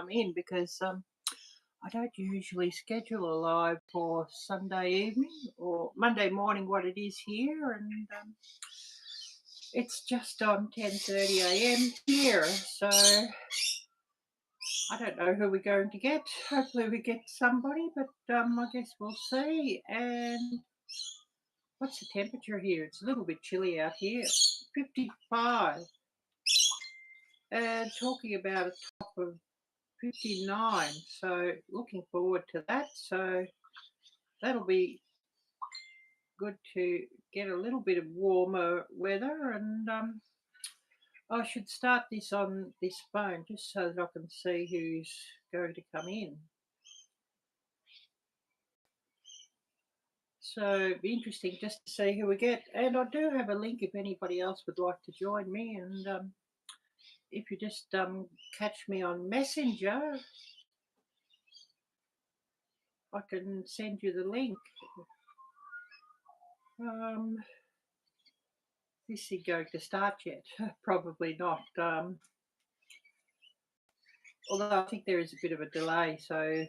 come in because I don't usually schedule a live for Sunday evening or Monday morning, what it is here, and it's just on 10:30 a.m. here, so I don't know who we're going to get. Hopefully we get somebody, but I guess we'll see. And what's the temperature here? It's a little bit chilly out here. 55. And talking about a top of 59. So looking forward to that. So that'll be good to get a little bit of warmer weather. And I should start this on this phone just so that I can see who's going to come in. So it'd be interesting just to see who we get. And I do have a link if anybody else would like to join me. And if you just catch me on Messenger, I can send you the link. This is going to start yet? Probably not. Although I think there is a bit of a delay, so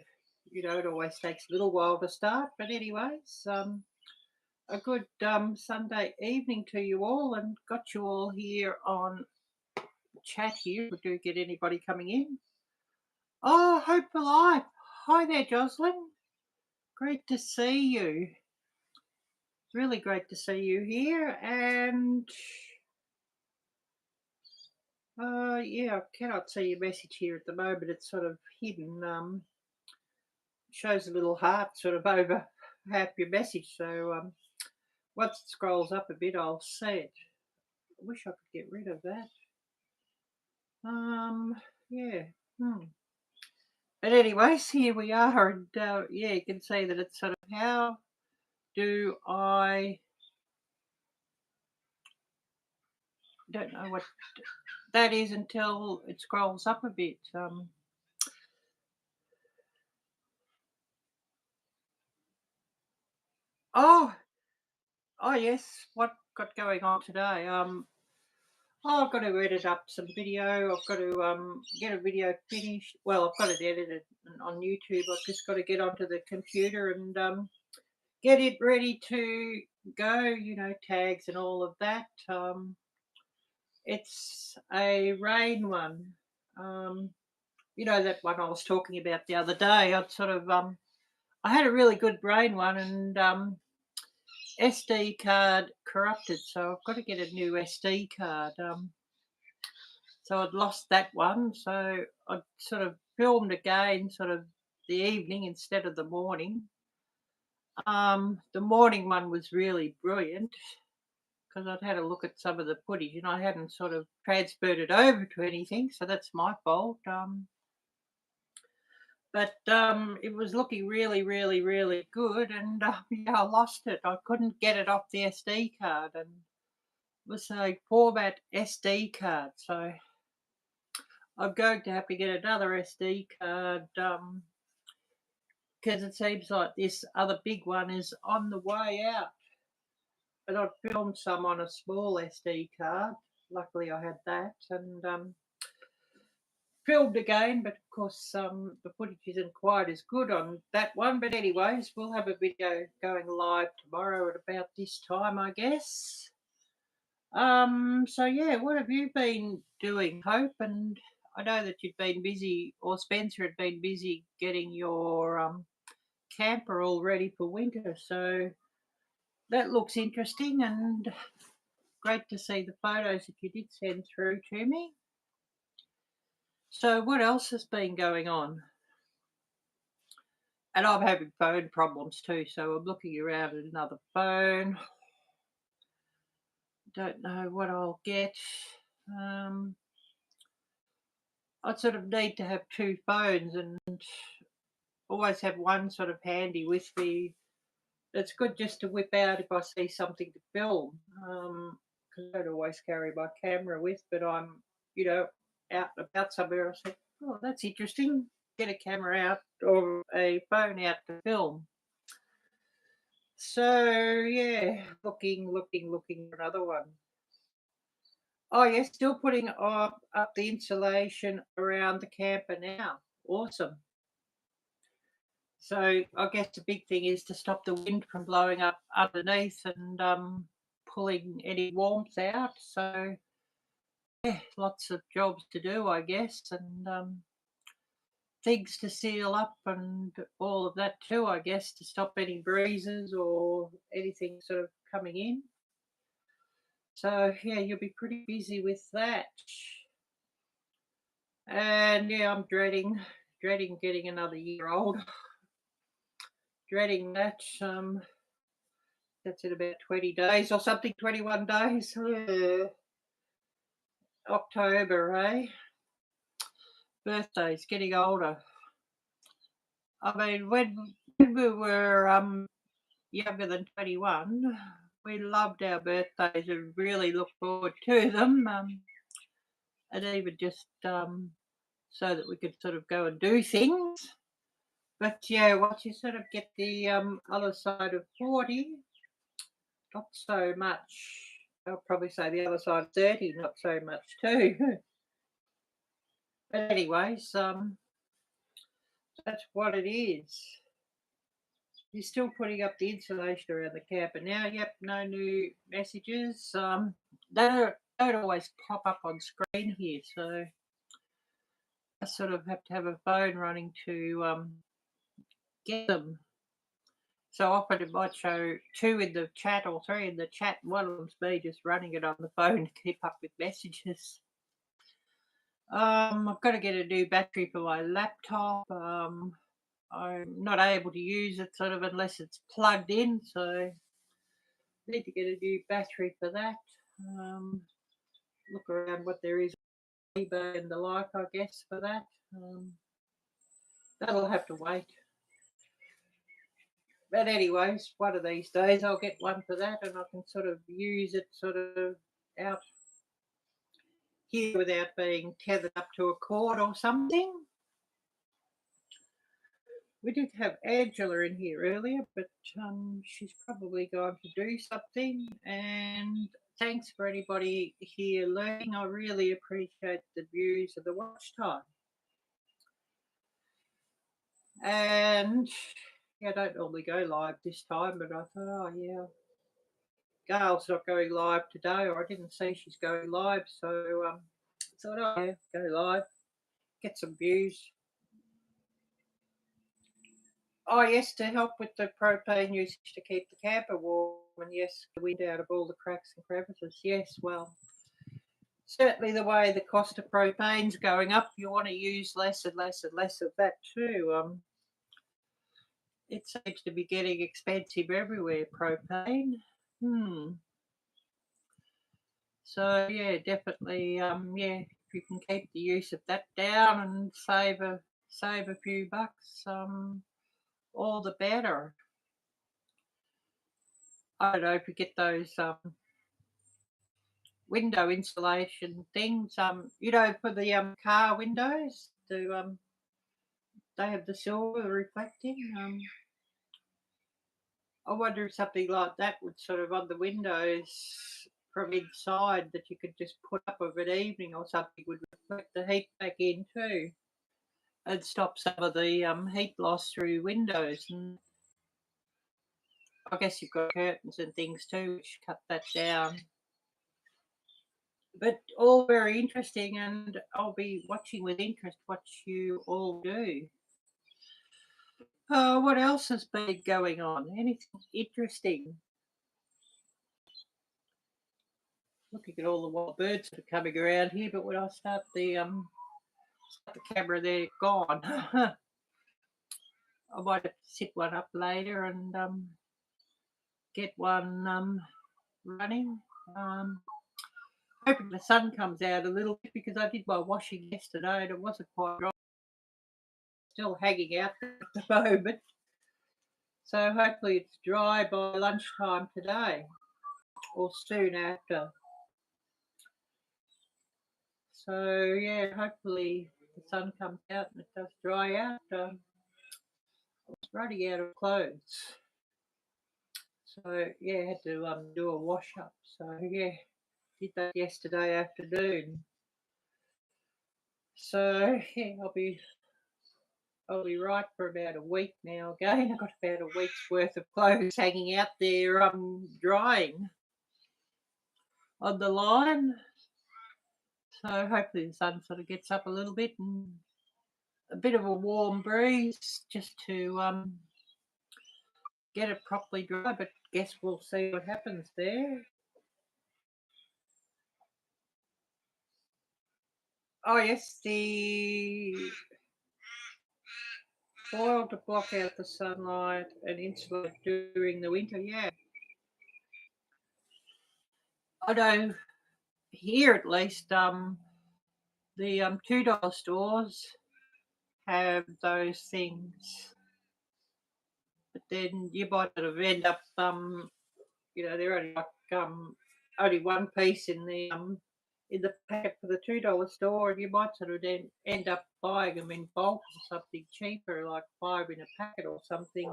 it always takes a little while to start. But anyways, a good Sunday evening to you all, and got you all here on chat here. We do get anybody coming in. Oh, Hope for Life. Hi there, Jocelyn. Great to see you. Really great to see you here. And yeah, I cannot see your message here at the moment. It's sort of hidden. Shows a little heart sort of over half your message. So once it scrolls up a bit, I'll see it. I wish I could get rid of that. Yeah. But anyways, here we are, and yeah, you can see that it's sort of how do I don't know what that is until it scrolls up a bit. Oh yes, what got going on today? I've got to edit up some video. I've got to get a video finished. Well, I've got it edited on YouTube. I've just got to get onto the computer and get it ready to go. Tags and all of that. It's a rain one. That one I was talking about the other day. I'd sort of I had a really good rain one, and SD card corrupted, so I've got to get a new SD card. So I'd lost that one, so I sort of filmed again, sort of the evening instead of the morning. The morning one was really brilliant because I'd had a look at some of the footage and I hadn't sort of transferred it over to anything, so that's my fault. But it was looking really, really, really good, and yeah, I lost it. I couldn't get it off the SD card, and it was a format SD card, so I'm going to have to get another SD card because it seems like this other big one is on the way out. But I'd filmed some on a small SD card. Luckily, I had that, and filmed again. But of course, the footage isn't quite as good on that one. But anyways, we'll have a video going live tomorrow at about this time, I guess. So yeah, what have you been doing, Hope? And I know that you've been busy, or Spencer had been busy getting your camper all ready for winter. So that looks interesting and great to see the photos that you did send through to me. So what else has been going on? And I'm having phone problems too, so I'm looking around at another phone. Don't know what I'll get. I sort of need to have two phones and always have one sort of handy with me. It's good just to whip out if I see something to film, because I don't always carry my camera with, but I'm, out and about somewhere. I say, oh, that's interesting. Get a camera out or a phone out to film. So yeah, looking for another one. Oh yes, still putting up the insulation around the camper now. awesome. So I guess the big thing is to stop the wind from blowing up underneath and pulling any warmth out. So yeah, lots of jobs to do, I guess, and things to seal up and all of that too, I guess, to stop any breezes or anything sort of coming in. So yeah, you'll be pretty busy with that. And yeah, I'm dreading getting another year old. Dreading that. That's in about 20 days or something, 21 days. October, eh? Birthdays, getting older. I mean, when we were younger than 21, we loved our birthdays and really looked forward to them. And even just so that we could sort of go and do things. But yeah, once you sort of get the other side of 40, not so much. I'll probably say the other side of 30, not so much too. But anyways, that's what it is. You're still putting up the insulation around the camper now. Yep, no new messages. They don't always pop up on screen here, so I sort of have to have a phone running to get them. So often it might show 2 in the chat or 3 in the chat. One of them's me just running it on the phone to keep up with messages. I've got to get a new battery for my laptop. I'm not able to use it sort of unless it's plugged in, so need to get a new battery for that. Look around what there is on eBay and the like, I guess, for that. That'll have to wait. But anyways, one of these days I'll get one for that and I can sort of use it sort of out here without being tethered up to a cord or something. We did have Angela in here earlier, but she's probably going to do something. And thanks for anybody here learning. I really appreciate the views of the watch time. And yeah, I don't normally go live this time, but I thought, oh yeah, Gail's not going live today, or I didn't see she's going live, so I thought, oh yeah, go live, get some views. Oh yes, to help with the propane usage to keep the camper warm, and yes, the wind out of all the cracks and crevices. Yes, well, certainly the way the cost of propane's going up, you want to use less and less and less of that too. It seems to be getting expensive everywhere, propane. So yeah, definitely, yeah, if you can keep the use of that down and save a few bucks, all the better. I don't know if you get those window insulation things, you know, for the car windows, they have the silver reflecting. I wonder if something like that would sort of on the windows from inside that you could just put up of an evening or something would reflect the heat back in too and stop some of the heat loss through windows. And I guess you've got curtains and things too which cut that down. But all very interesting, and I'll be watching with interest what you all do. What else has been going on? Anything interesting? Looking at all the wild birds that are coming around here, but when I start the camera, they're gone. I might have to sit one up later and get one running. Hoping the sun comes out a little bit because I did my washing yesterday and it wasn't quite dry. Still hanging out at the moment. So hopefully it's dry by lunchtime today or soon after. So yeah, hopefully the sun comes out and it does dry out. I was running out of clothes. So yeah, I had to do a wash up. So yeah, did that yesterday afternoon. So yeah, I'll be I'll be right for about a week now again. I've got about a week's worth of clothes hanging out there drying on the line. So hopefully the sun sort of gets up a little bit and a bit of a warm breeze just to get it properly dry, but guess we'll see what happens there. Oh yes, the foil to block out the sunlight and insulate during the winter, yeah. I know here at least the $2 stores have those things, but then you might sort of end up they're only like only one piece in the packet for the $2 store, and you might sort of then end up buying them in bulk or something cheaper, like 5 in a packet or something,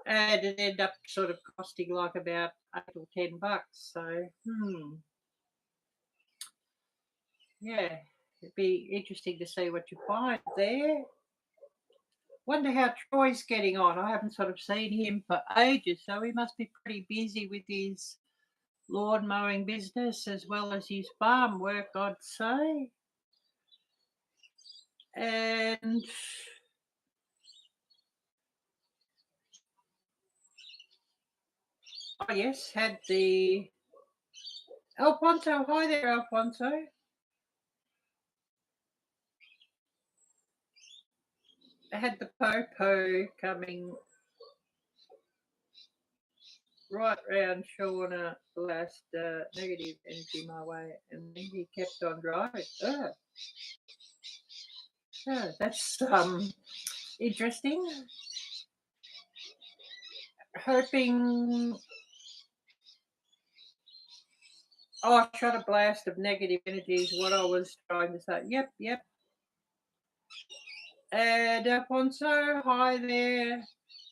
and it end up sort of costing like about $8 or $10. So yeah, it'd be interesting to see what you find there. Wonder how Troy's getting on. I haven't sort of seen him for ages, so he must be pretty busy with his lawn mowing business as well as his farm work, I'd say. And oh yes, had the Alfonso. Hi there, Alfonso. I had the Popo coming right round Shauna last negative energy my way, and then he kept on driving. Oh, that's interesting. Hoping. Oh, I shot a blast of negative energy is what I was trying to say. Yep. And Alfonso, hi there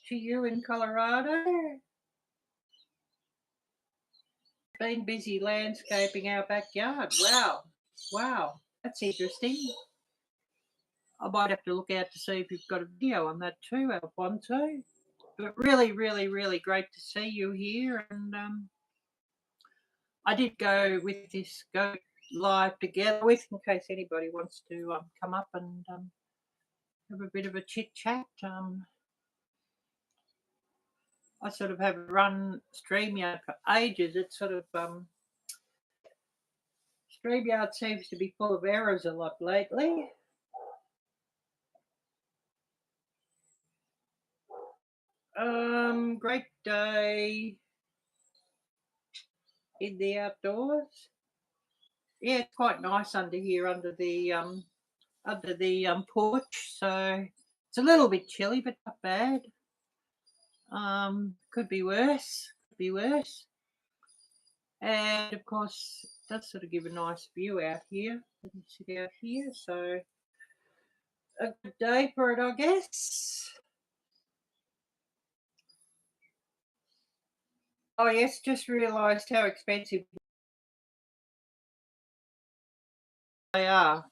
to you in Colorado. Been busy landscaping our backyard. Wow, that's interesting. I might have to look out to see if you've got a video on that too, Alfonso. But really great to see you here. And I did go with this Go live together with, in case anybody wants to come up and have a bit of a chit chat. I sort of have run StreamYard for ages. It's sort of StreamYard seems to be full of errors a lot lately. Great day in the outdoors. Yeah, it's quite nice under here, under the porch. So it's a little bit chilly, but not bad. Could be worse. And of course, it does sort of give a nice view out here. Let me sit out here. So a good day for it, I guess. Oh yes, just realised how expensive they are.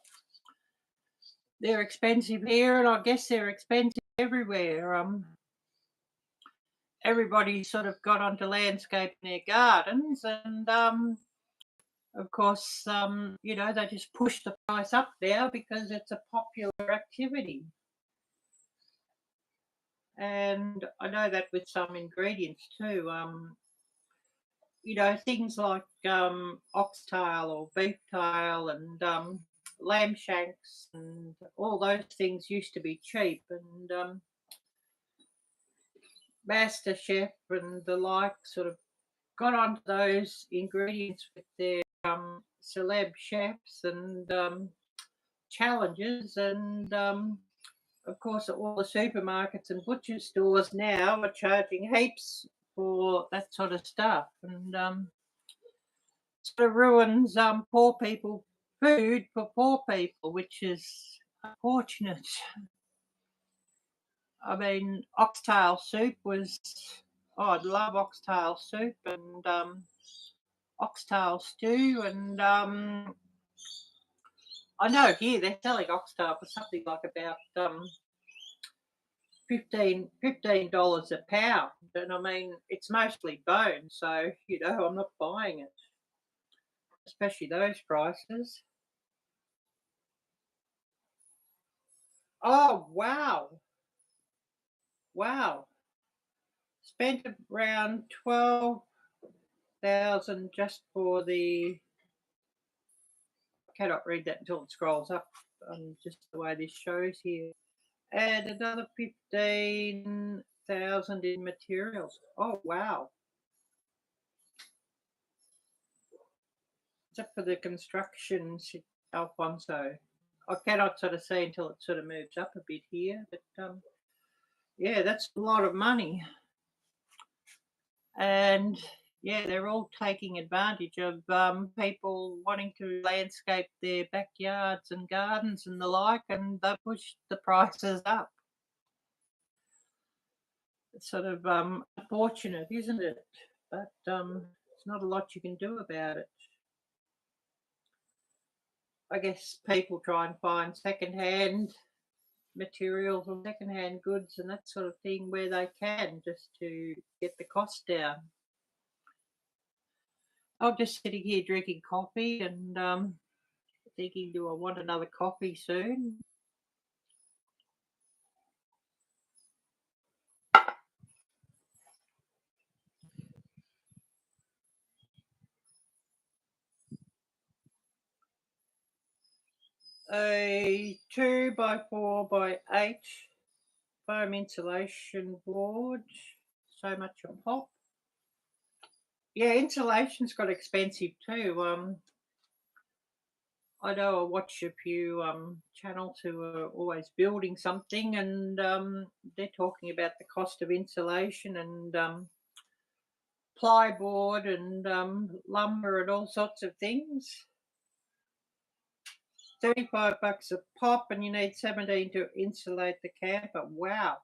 They're expensive here, and I guess they're expensive everywhere. Everybody sort of got onto landscaping their gardens, and of course, they just push the price up now because it's a popular activity. And I know that with some ingredients too. Things like oxtail or beef tail and lamb shanks and all those things used to be cheap, and Master Chef and the like sort of got onto those ingredients with their celeb chefs and challenges, and of course all the supermarkets and butcher stores now are charging heaps for that sort of stuff, and sort of ruins poor people food for poor people, which is unfortunate. I mean, oxtail soup was, I'd love oxtail soup and oxtail stew, and I know here they're selling oxtail for something like about $15 a pound, and I mean it's mostly bone, so you know I'm not buying it, especially those prices. Oh wow, wow! Spent around 12,000 just for the. I cannot read that until it scrolls up. Just the way this shows here, and another 15,000 in materials. Oh wow! Except for the construction, Alfonso. I cannot sort of see until it sort of moves up a bit here, but yeah, that's a lot of money. And yeah, they're all taking advantage of people wanting to landscape their backyards and gardens and the like, and they push the prices up. It's sort of unfortunate, isn't it? But there's not a lot you can do about it. I guess people try and find secondhand materials or secondhand goods and that sort of thing where they can, just to get the cost down. I'm just sitting here drinking coffee and thinking, do I want another coffee soon? A 2x4x8 foam insulation board, so much a pop. Yeah, insulation's got expensive too. I know I watch a few channels who are always building something, and they're talking about the cost of insulation and plyboard and lumber and all sorts of things. $35 a pop, and you need 17 to insulate the camper. Wow.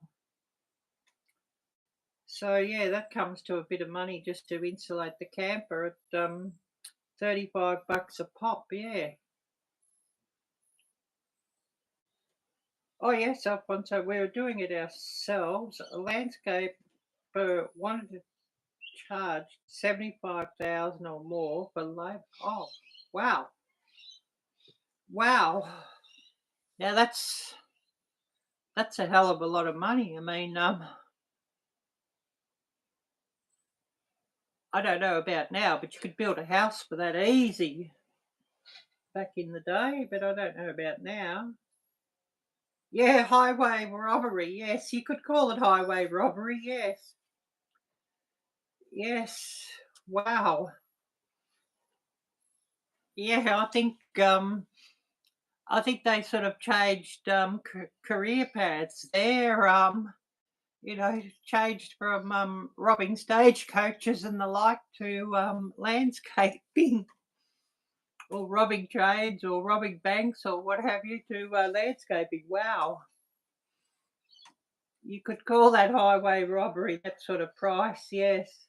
So yeah, that comes to a bit of money just to insulate the camper at $35 a pop. Yeah. Oh yes, Alfonso, we were doing it ourselves. A landscaper wanted to charge 75,000 or more for labor. Oh, wow, wow. Now that's a hell of a lot of money. I mean, I don't know about now, but you could build a house for that easy back in the day. But I don't know about now. Yeah, highway robbery. Yes, you could call it highway robbery. Yes, yes. Wow. Yeah, I think they sort of changed career paths there. You know, changed from robbing stagecoaches and the like to landscaping, or robbing trains or robbing banks or what have you, to landscaping. Wow. You could call that highway robbery, that sort of price, yes.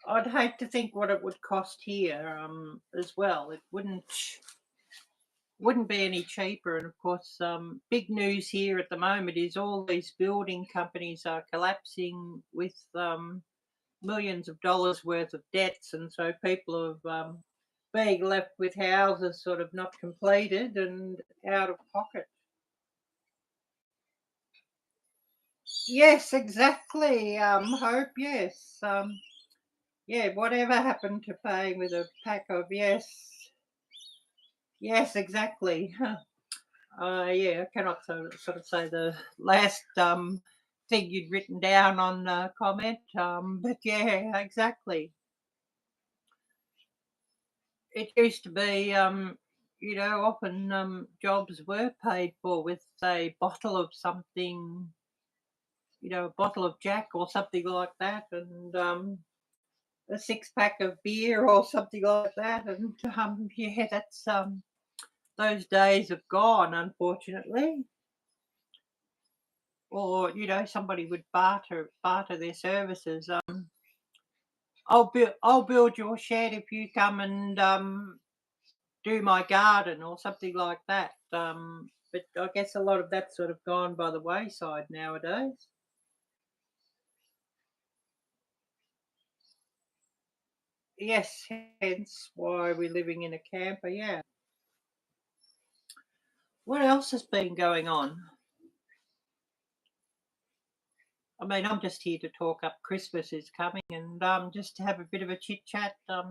I'd hate to think what it would cost here as well. It wouldn't be any cheaper. And of course, big news here at the moment is all these building companies are collapsing with millions of dollars worth of debts, and so people have being left with houses sort of not completed and out of pocket. Yes, exactly. Hope, yes. Yeah, whatever happened to paying with a pack of, yes, yes, exactly. Yeah, I cannot sort of say the last thing you'd written down on comment, but yeah, exactly. It used to be, you know, often jobs were paid for with a bottle of something, you know, a bottle of Jack or something like that, and a six pack of beer or something like that, and yeah, that's those days have gone, unfortunately. Or you know, somebody would barter their services. I'll build your shed if you come and do my garden or something like that. But I guess a lot of that's sort of gone by the wayside nowadays. Yes, hence why we're living in a camper. Yeah. What else has been going on? I mean, I'm just here to talk up Christmas is coming and just to have a bit of a chit chat, a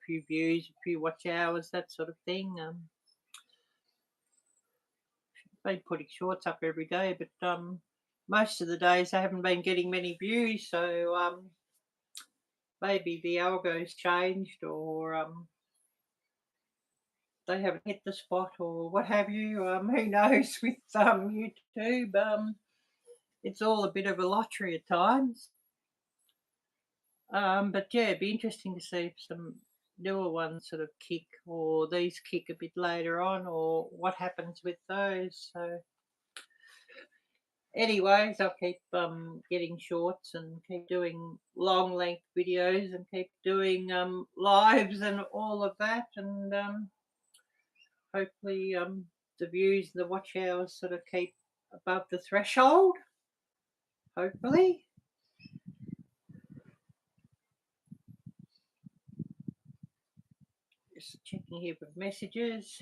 few views, a few watch hours, that sort of thing. Been putting shorts up every day, but most of the days I haven't been getting many views, so maybe the algo's changed or they haven't hit the spot or what have you. Who knows with YouTube? It's all a bit of a lottery at times. But yeah, it'd be interesting to see if some newer ones sort of kick or these kick a bit later on or what happens with those. So anyways, I'll keep getting shorts and keep doing long length videos and keep doing lives and all of that and hopefully the views and the watch hours sort of keep above the threshold. Hopefully. Just checking here with messages.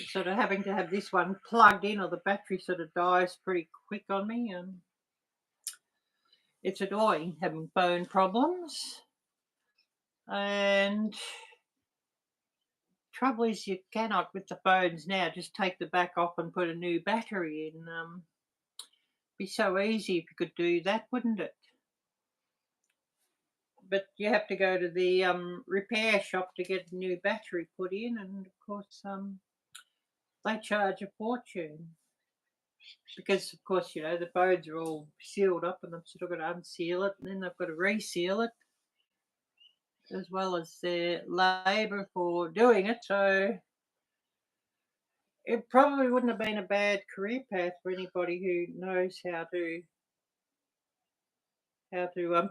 Sort of having to have this one plugged in or the battery sort of dies pretty quick on me and it's annoying having phone problems. And trouble is you cannot with the phones now just take the back off and put a new battery in. Be so easy if you could do that, wouldn't it? But you have to go to the repair shop to get a new battery put in, and of course they charge a fortune because, of course, the phones are all sealed up, and they've sort of got to unseal it, and then they've got to reseal it, as well as their labour for doing it. So it probably wouldn't have been a bad career path for anybody who knows how to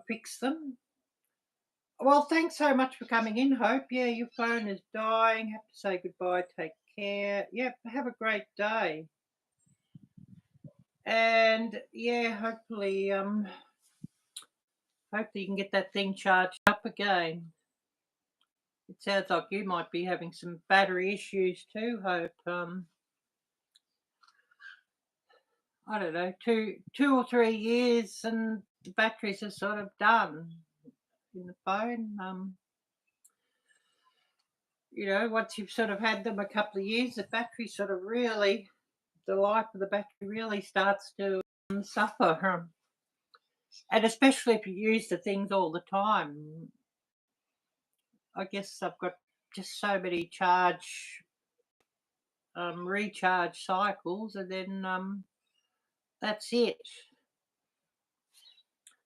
fix them. Well, thanks so much for coming in, Hope. Yeah, your phone is dying. Have to say goodbye. Take care. Yep, have a great day. And yeah, hopefully you can get that thing charged up again. It sounds like you might be having some battery issues too, Hope. I don't know, 2 or 3 years and the batteries are sort of done in the phone. Once you've sort of had them a couple of years, the battery sort of really, the life of the battery really starts to suffer. And especially if you use the things all the time. I guess I've got just so many recharge cycles, and then that's it.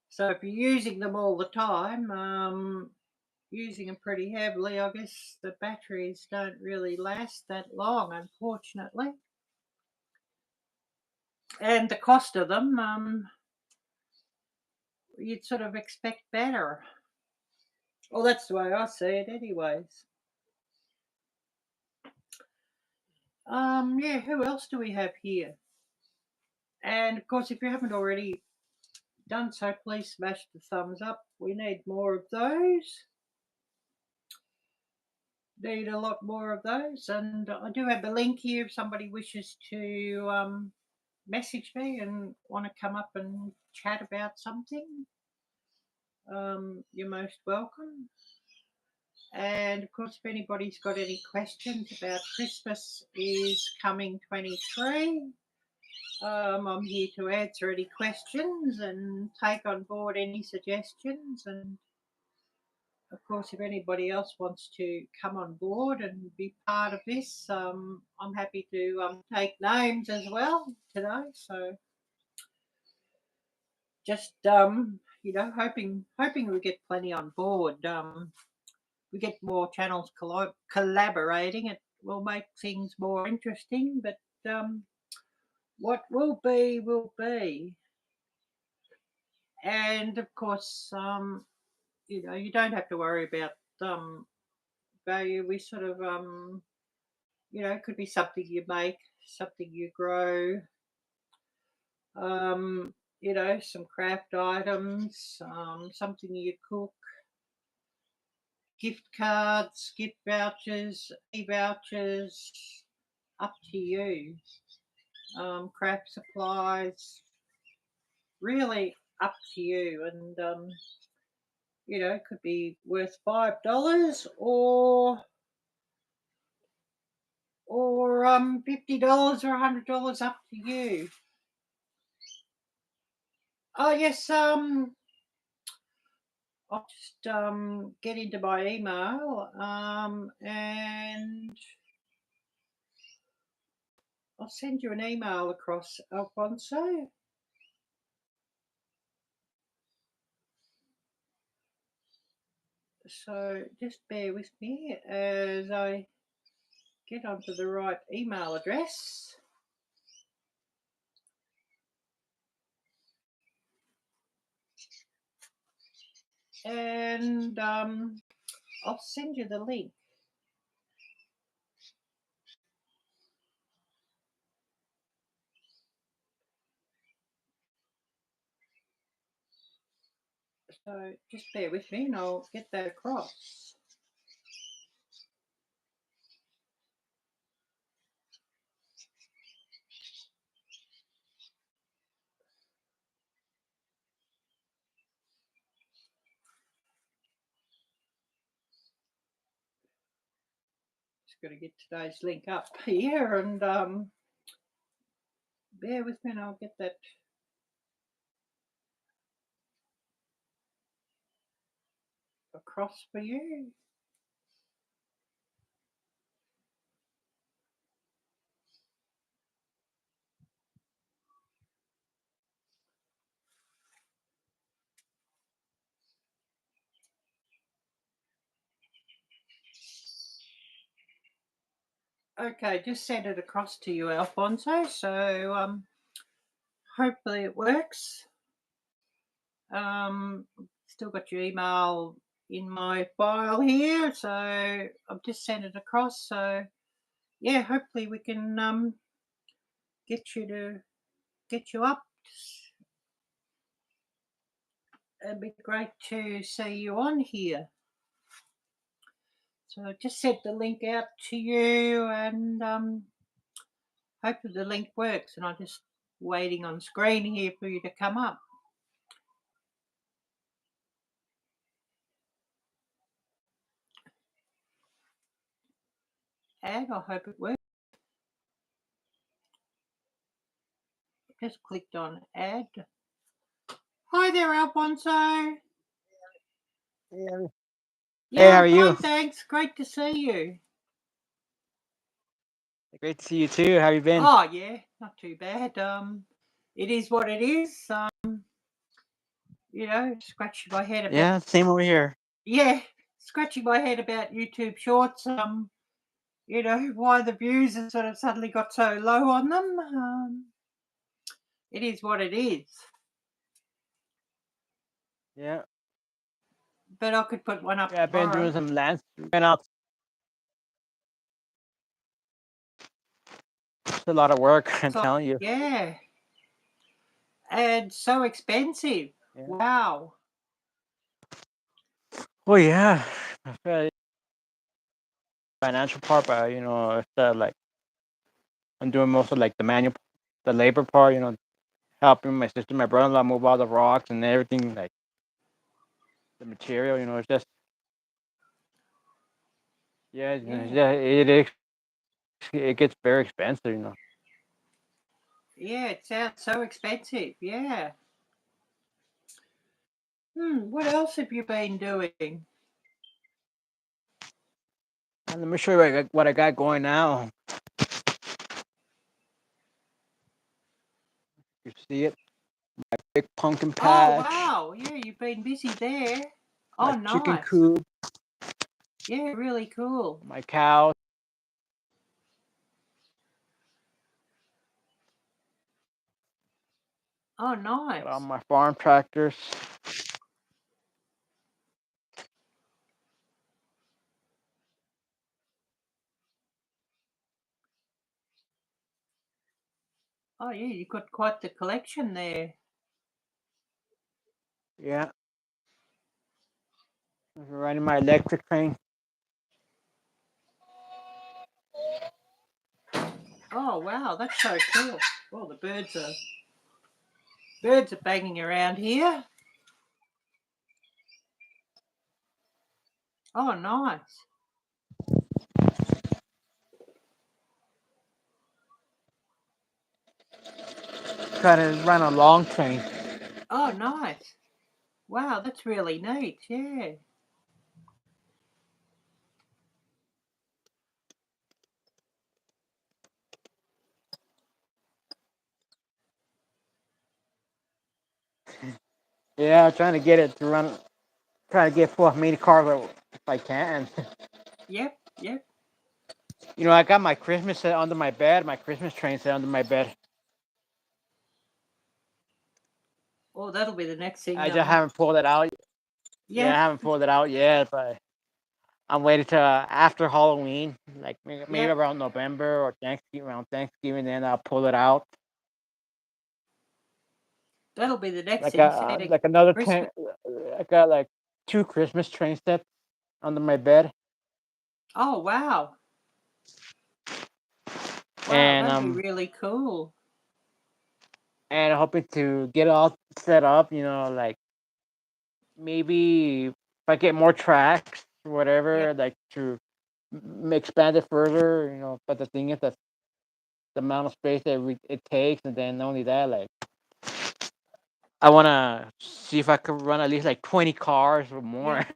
So if you're using them all the time, using them pretty heavily, I guess the batteries don't really last that long, unfortunately. And the cost of them, you'd sort of expect better. Well, that's the way I see it, anyways. Yeah, who else do we have here? And of course, if you haven't already done so, please smash the thumbs up. We need more of those. Need a lot more of those. And I do have the link here if somebody wishes to message me and want to come up and chat about something. You're most welcome. And of course, if anybody's got any questions about Christmas is coming 23, I'm here to answer any questions and take on board any suggestions. And of course, if anybody else wants to come on board and be part of this, I'm happy to take names as well today. So just hoping we get plenty on board. We get more channels collaborating. It will make things more interesting. But what will be will be. And of course, you don't have to worry about value. We sort of, you know, it could be something you make, something you grow, you know, some craft items, something you cook, gift cards, gift vouchers, e-vouchers, up to you. Craft supplies, really up to you. And you know, it could be worth $5 or $50 or $100, up to you. Oh yes, I'll just get into my email and I'll send you an email across, Alfonso. So just bear with me as I get onto the right email address. And I'll send you the link. So just bear with me and I'll get that across. Just got to get today's link up here, and bear with me and I'll get that across for you. Okay, just send it across to you, Alfonso. So hopefully it works. Still got your email in my file here, so I've just sent it across. So yeah, hopefully we can get you up. It'd be great to see you on here. So I just sent the link out to you, and hopefully the link works. And I'm just waiting on screen here for you to come up. Add, I hope it works. Just clicked on add. Hi there, Alfonso. Yeah, Yeah, how are I'm you? fine, thanks. Great to see you. Great to see you too. How have you been? Oh yeah, not too bad. It is what it is. You know, scratching my head about. Yeah, same over here. Yeah, scratching my head about YouTube Shorts. You know, why the views have sort of suddenly got so low on them. It is what it is. Yeah. But I could put one up Yeah, I've been tomorrow. doing some lands. Been out. It's a lot of work, I'm telling you. Yeah. And so expensive. Yeah. Wow. Oh yeah. Financial part, but it's like I'm doing most of like the labor part. Helping my sister, my brother-in-law move all the rocks and everything, like the material. It's just yeah. It gets very expensive. Yeah, it sounds so expensive. Yeah. What else have you been doing? And let me show you what I got going now. You see it? My big pumpkin patch. Oh, wow. Yeah, you've been busy there. My Oh, chicken nice. coop. Yeah, really cool. My cows. Oh, nice. Got all my farm tractors. Oh, yeah, you've got quite the collection there. Yeah, running my electric train. Oh, wow, that's so cool. Oh, the birds are banging around here. Oh, nice. Trying to run a long train. Oh, nice. Wow, that's really neat. Yeah. Yeah, trying to get it to run. Trying to get 4 mini cars if I can. Yep, yep. You know, I got my Christmas set under my bed. My Christmas train set under my bed. Oh, that'll be the next thing. I just haven't pulled it out. Yeah, I Yep, haven't pulled it out yet, but I'm waiting till after Halloween, like maybe yep. around November or Thanksgiving. Around Thanksgiving, then I'll pull it out. That'll be the next thing. Setting Like another Christmas. 10. I got like 2 Christmas train sets under my bed, Oh, wow. Wow, and that'll be really cool. hoping to get it all set up. You know, like maybe if I get more tracks, Yep. whatever, like to expand it further. You know, but the thing is that the amount of space that it takes, and then not only that, like I want to see if I could run at least like 20 cars or Yep. more.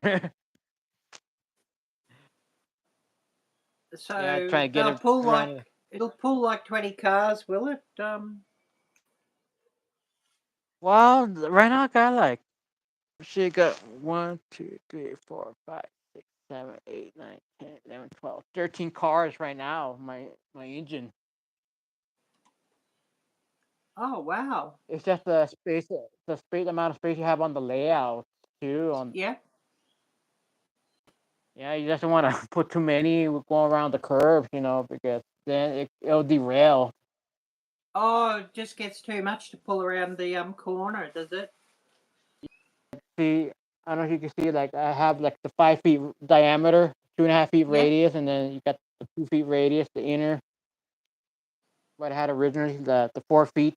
Yeah, So try to get they'll it pull around. it'll pull like 20 cars, will it? Well, right now I got like she got 1, 2, 3, 4, 5, 6, 7, 8, 9, 10, 11, 12, 13 cars right now. My engine. Oh, wow. It's just the space amount of space you have on the layout too. On Yep. Yeah, you just don't want to put too many going around the curves, you know, because then it'll derail. Oh, it just gets too much to pull around the corner, does it? See, I don't know if you can see, like I have like the 5 feet diameter, 2.5 feet Yep. radius, and then you got the 2 feet radius, the inner. What I had originally, the 4 feet.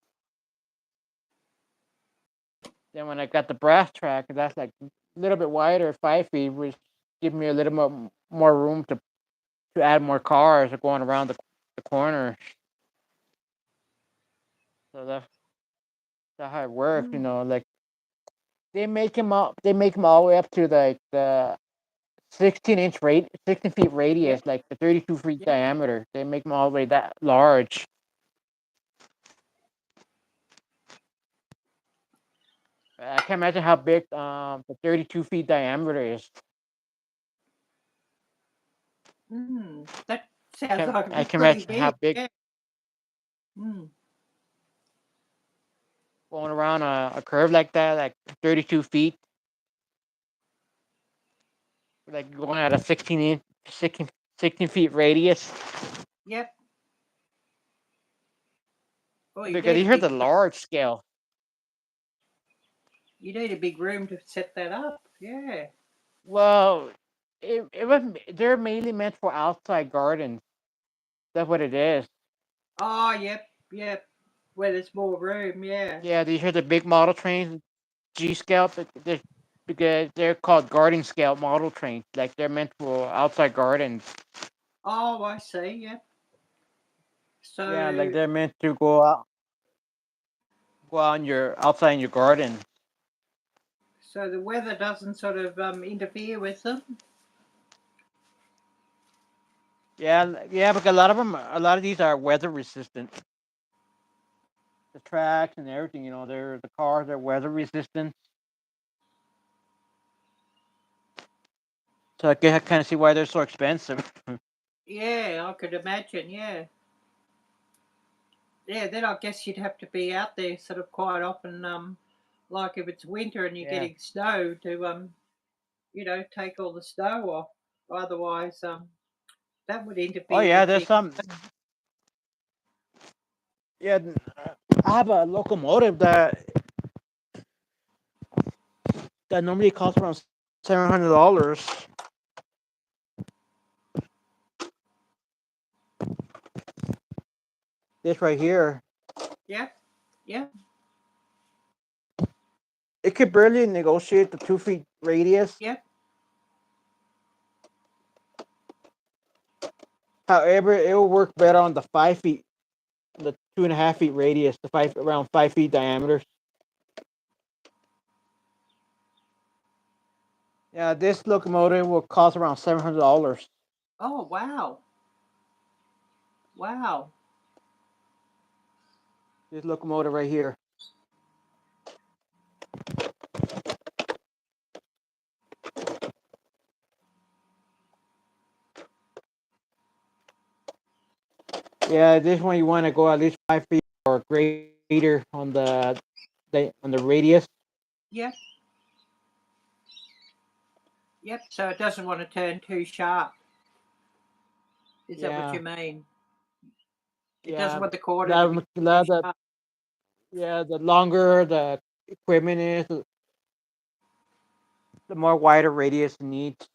Then when I got the brass track, that's like a little bit wider, 5 feet, which give me a little more room to add more cars going around the corner. So that's how it works, you Mm. know. Like they make them all the way up to like the 16 feet Yep. radius, like the 32 feet Yep. diameter. They make them all the way that large. I can't imagine how big the 32 feet diameter is. That sounds like I it's can pretty imagine how big. big Yeah. Mm. going around a curve like that, like 32 feet, like going at a 16 feet radius. Yep. Oh, you Because need you a hear big the large scale. room to set that up. Yeah. Well, they're mainly meant for outside gardens. That's what it is. Oh, yep. Yep. Where there's more room. Yeah. Yeah, do you hear the big model trains, G scale? Because they're called garden scale model trains. Like they're meant for outside gardens. Oh, I see. Yep. Yeah, like So, they're meant to go out in your outside in your garden. so the weather doesn't sort of interfere with them. Yeah, because a lot of these are weather resistant. The tracks and everything, you know, the cars are weather resistant. So I can kind of see why they're so expensive. Yeah, I could imagine. Yeah. Yeah. Then I guess you'd have to be out there sort of quite often. Like if it's winter and you're Yeah. getting snow to take all the snow off. Otherwise, that would Oh interfere yeah, with there's the. some. Yeah, have a locomotive that normally costs around $700. This right here, Yep. Yep. it could barely negotiate the 2 feet radius. Yep. However, it will work better on the 5 feet, the 2.5 feet radius, around 5 feet diameter. Yeah, this locomotive will cost around $700. Oh, wow. Wow. This locomotive right here. Yeah, this one you want to go at least 5 feet or greater on the radius. Yep. Yep. So it doesn't want to turn too sharp. Is that what Yeah, you mean? It doesn't yeah. want the quarter to be That, too that, sharp. yeah, the longer the equipment is, the more wider radius it needs.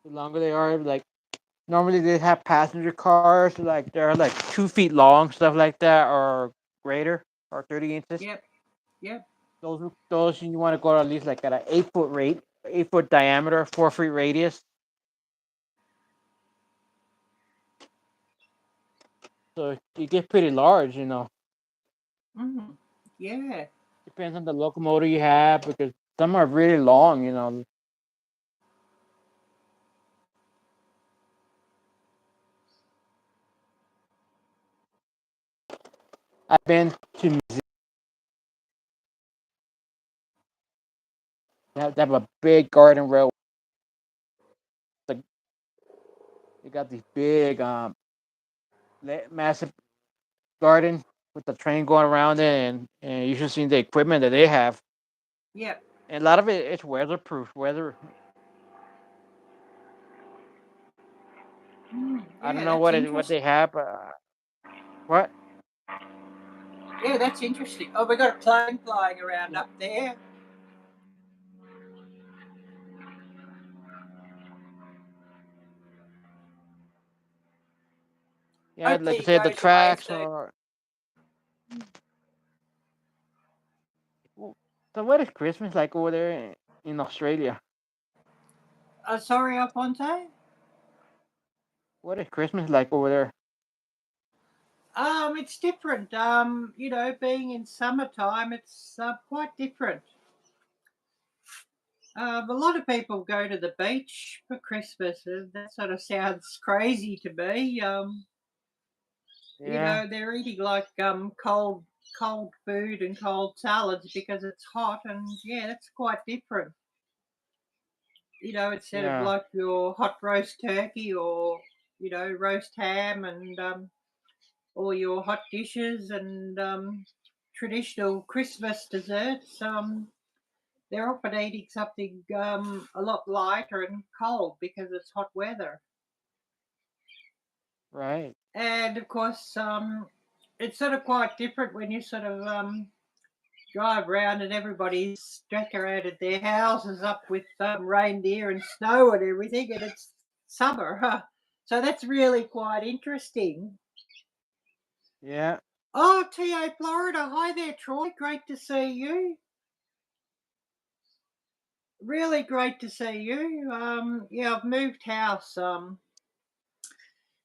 The longer they are, like normally they have passenger cars, like they're like 2 feet long, stuff like that, or greater, or 30 inches. Yep. Yep. Those you want to go at least like at an 8 foot 8 foot diameter, 4 feet radius. So you get pretty large, Mm. Yeah. Depends on the locomotive you have because some are really long. I've been to they have a big garden rail. They got these big, massive garden with the train going around it, and you should see the equipment that they have. Yep. And a lot of it is weatherproof. I don't Yeah, know that's what interesting. they have. What? Yeah, that's interesting. Oh, we got a plane flying around Yeah, up there. yeah. Hopefully Like I it said, the goes away tracks soon. are. So what is Christmas like over there in Australia? Sorry, Alfonso. What is Christmas like over there? It's different. Being in summertime, it's quite different. A lot of people go to the beach for Christmas, and that sort of sounds crazy to me. Yeah, They're eating like cold food and cold salads because it's hot, and yeah, that's quite different. Instead of yeah, like your hot roast turkey or roast ham and or your hot dishes and traditional Christmas desserts. They're often eating something a lot lighter and cold because it's hot weather. right. And of course, it's sort of quite different when you sort of drive around and everybody's decorated their houses up with reindeer and snow and everything, and it's summer. Huh? So that's really quite interesting. Yeah, Oh, TA Florida. Hi there, Troy. Great to see you. Really great to see you. Yeah, I've moved house.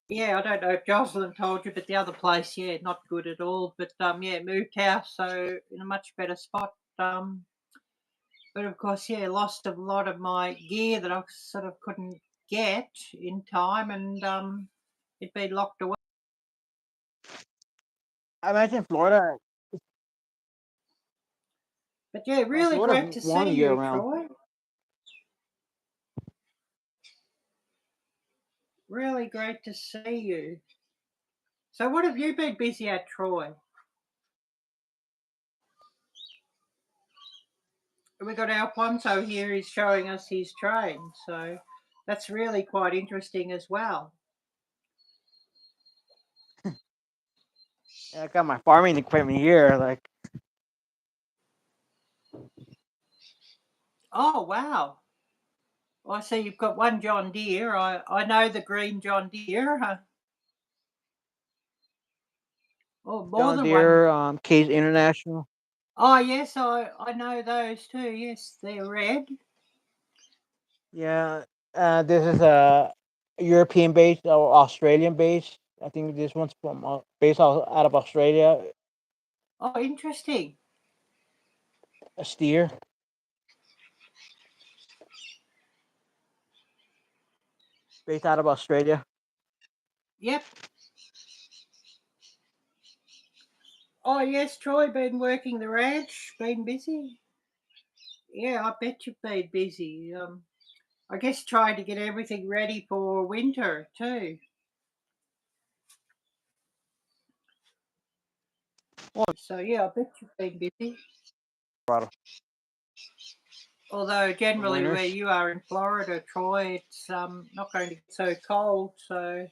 Yeah, I don't know if Jocelyn told you, but the other place, yeah, not good at all. But yeah, moved house, so in a much better spot. But of course, yeah, lost a lot of my gear that I sort of couldn't get in time, and it'd been locked away. I imagine Florida. But yeah, really Florida's great to warm see year you, round. Troy. Really great to see you. So, what have you been busy at, Troy? We got Alfonso here. He's showing us his train, so that's really quite interesting as well. I got my farming equipment here. Like, Oh, wow. Well, I see you've got one John Deere. I know the green John Deere. Oh, more John than one. Deere, Case International. Oh, yes, I know those too. Yes, they're red. Yeah, this is a European based or Australian based. I think this one's from based out of Australia. Oh, interesting. A steer based out of Australia. Yep. Oh, yes, Troy, been working the ranch, been busy. Yeah, I bet you've been busy. I guess trying to get everything ready for winter too. Well, So yeah, I bet you've been busy. for Although the generally where winters. you are in Florida, Troy, it's not going to get so cold. So,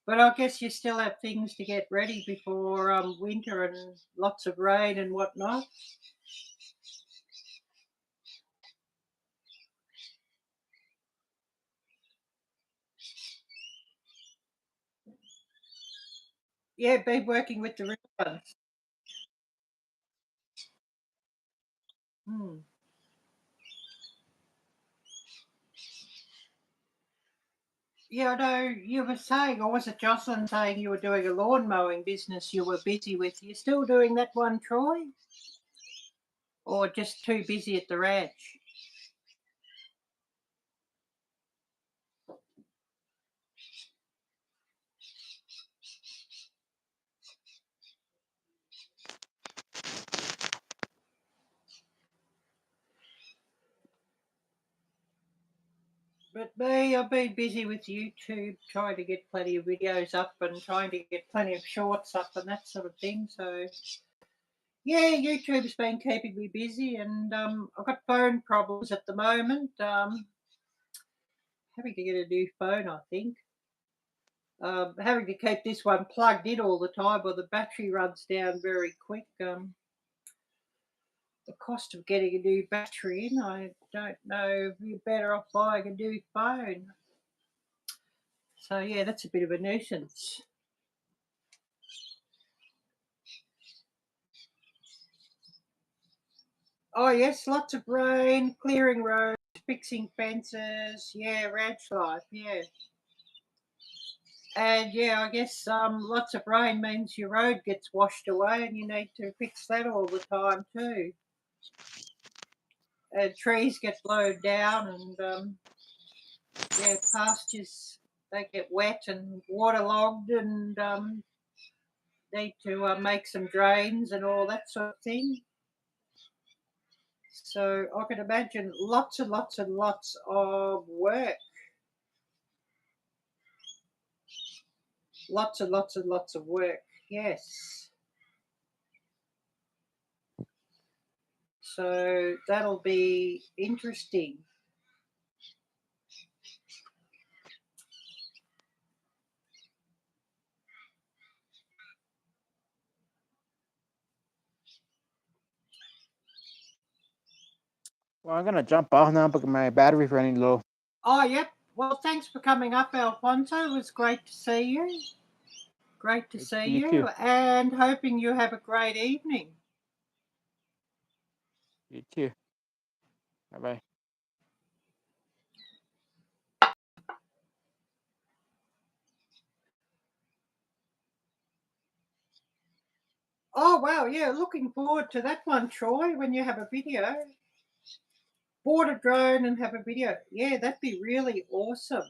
but I guess you still have things to get ready before winter and lots of rain and whatnot. Yeah, been working with the real ones. Hmm. Yeah, I know you were saying, or was it Jocelyn saying you were doing a lawn mowing business you were busy with? You still doing that one, Troy? Or just too busy at the ranch? But me, I've been busy with YouTube, trying to get plenty of videos up and trying to get plenty of shorts up and that sort of thing. So, yeah, YouTube's been keeping me busy, and I've got phone problems at the moment. Having to get a new phone, I think. Having to keep this one plugged in all the time, or the battery runs down very quick. The cost of getting a new battery in, I don't know if you're better off buying a new phone. So yeah, that's a bit of a nuisance. Oh yes, lots of rain, clearing roads, fixing fences. Yeah, ranch life. Yeah, and yeah, I guess lots of rain means your road gets washed away, and you need to fix that all the time too. And trees get blown down, and yeah, pastures they get wet and waterlogged, and need to make some drains and all that sort of thing. So I can imagine lots and lots and lots of work. Lots and lots and lots of work. Yes. So that'll be interesting. Well, I'm gonna jump off now because my battery's running low. Oh, yep. Well, thanks for coming up, Alfonso. It was great to see you. Great to see You too. you, and hoping you have a great evening. You too. Bye bye. Oh, wow. Yeah, looking forward to that one, Troy, when you have a video. Board a drone and have a video. Yeah, that'd be really awesome.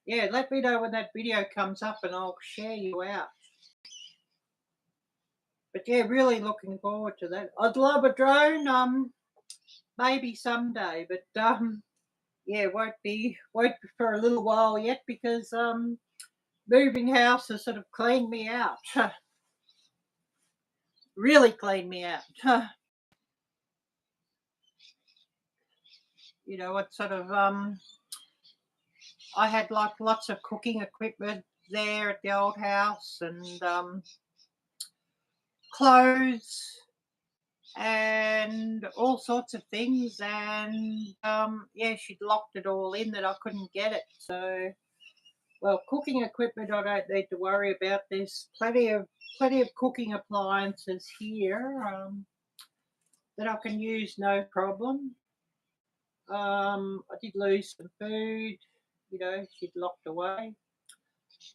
Yeah, let me know when that video comes up and I'll share you out. But yeah, really looking forward to that. I'd love a drone, maybe someday, but yeah, won't be for a little while yet because moving house has sort of cleaned me out. Really cleaned me out. You know, what sort of I had like lots of cooking equipment, there at the old house, and clothes and all sorts of things, and yeah, she'd locked it all in that I couldn't get it. So, well, cooking equipment I don't need to worry about. There's plenty of cooking appliances here that I can use no problem. I did lose some food, you know, she'd locked away.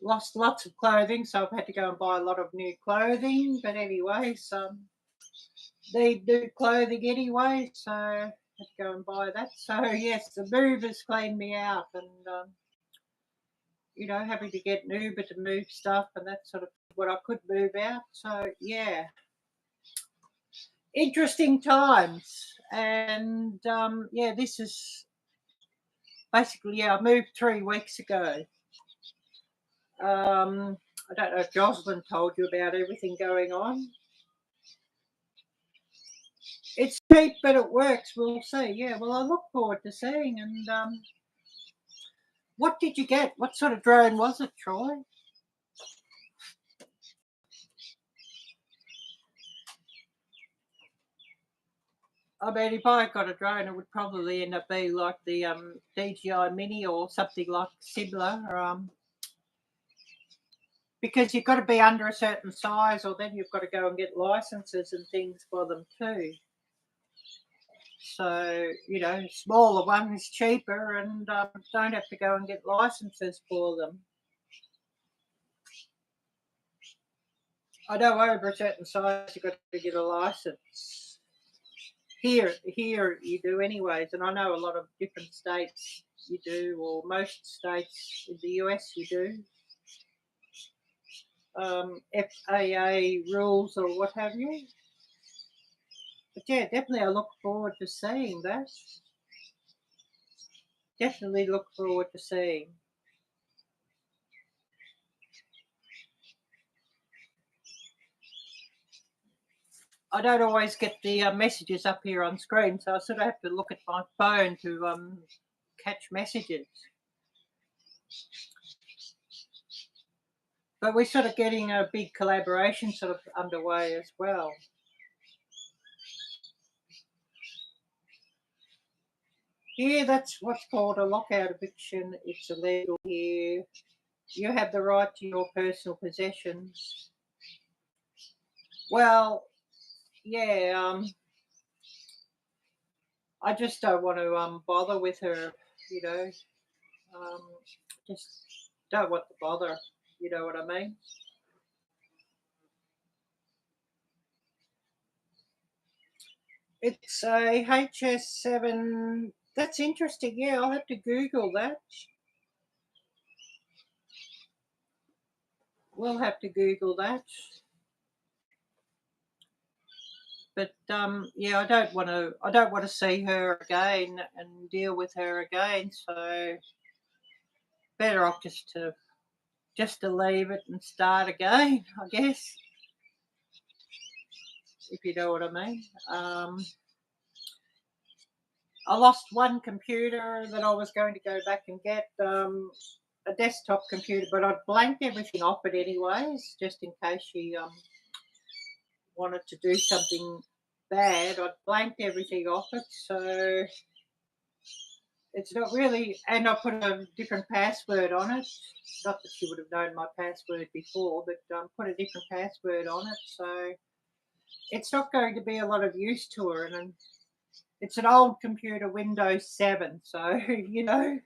Lost lots of clothing, so I've had to go and buy a lot of new clothing. But anyway, they do clothing anyway, so I had to go and buy that. So yes, the movers cleaned me out, and you know, having to get an Uber to move stuff and that sort of what I could move out. So yeah, interesting times, and yeah, this is basically, yeah, I moved 3 weeks ago. I don't know if Jocelyn told you about everything going on. It's cheap, but it works. We'll see. Yeah, well, I look forward to seeing. And what did you get? What sort of drone was it, Troy? I mean, if I got a drone, it would probably end up being like the DJI Mini or something like similar. Because you've got to be under a certain size, or then you've got to go and get licenses and things for them too. So, you know, smaller ones cheaper, and don't have to go and get licenses for them. I know over a certain size you've got to get a license. Here you do anyways, and I know a lot of different states you do, or most states in the US you do. FAA rules or what have you. But yeah, definitely I look forward to seeing that. Definitely look forward to seeing. I don't always get the messages up here on screen, so I sort of have to look at my phone to catch messages. But we're sort of getting a big collaboration sort of underway as well. Here, that's what's called a lockout eviction. It's illegal here. You have the right to your personal possessions. Well, yeah, I just don't want to bother with her, you know. Just don't want to bother, you know what I mean? It's a HS7. That's interesting. Yeah, I'll have to Google that. We'll have to Google that. But yeah, I don't want to see her again and deal with her again. So better off just to leave it and start again, I guess. If you know what I mean. I lost one computer that I was going to go back and get, a desktop computer, but I'd blanked everything off it anyways, just in case she wanted to do something bad. I'd blanked everything off it, so it's not really, and I put a different password on it. Not that she would have known my password before, but put a different password on it, so it's not going to be a lot of use to her. And it's an old computer, Windows 7, so you know.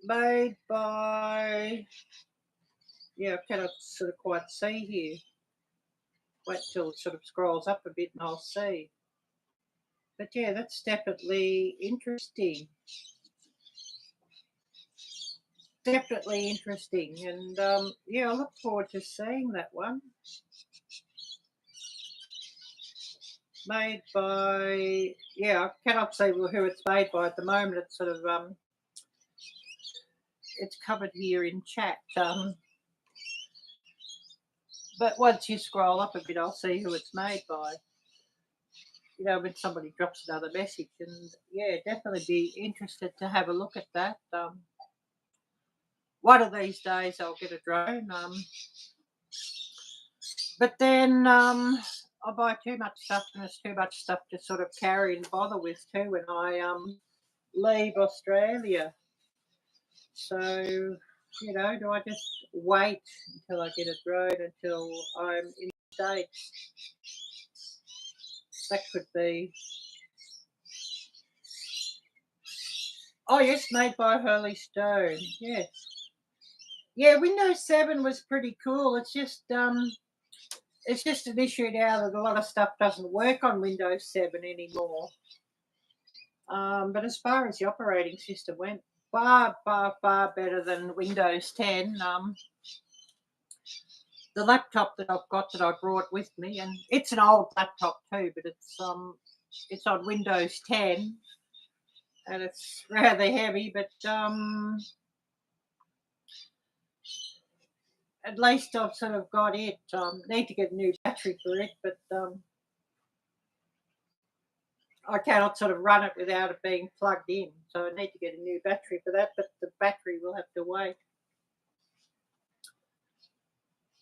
Made by, yeah, I cannot sort of quite see here. Wait till it sort of scrolls up a bit and I'll see. But yeah, that's definitely interesting. Definitely interesting. And yeah, I look forward to seeing that one. Made by, yeah, I cannot say who it's made by at the moment. It's sort of, it's covered here in chat. But once you scroll up a bit, I'll see who it's made by. you know, when somebody drops another message. And yeah, definitely be interested to have a look at that. One of these days I'll get a drone. But then I buy too much stuff, and it's too much stuff to sort of carry and bother with too when I leave Australia. So, you know, do I just wait until I get a drone until I'm in the States? That could be. Oh yes, made by Holy Stone. Yes. Yeah, Windows 7 was pretty cool. It's just an issue now that a lot of stuff doesn't work on Windows 7 anymore. But as far as the operating system went, far, far, far better than Windows 10. The laptop that I've got that I brought with me, and it's an old laptop too, but it's on Windows 10, and it's rather heavy, but at least I've sort of got it. Need to get a new battery for it, but I cannot sort of run it without it being plugged in. So I need to get a new battery for that, but the battery will have to wait.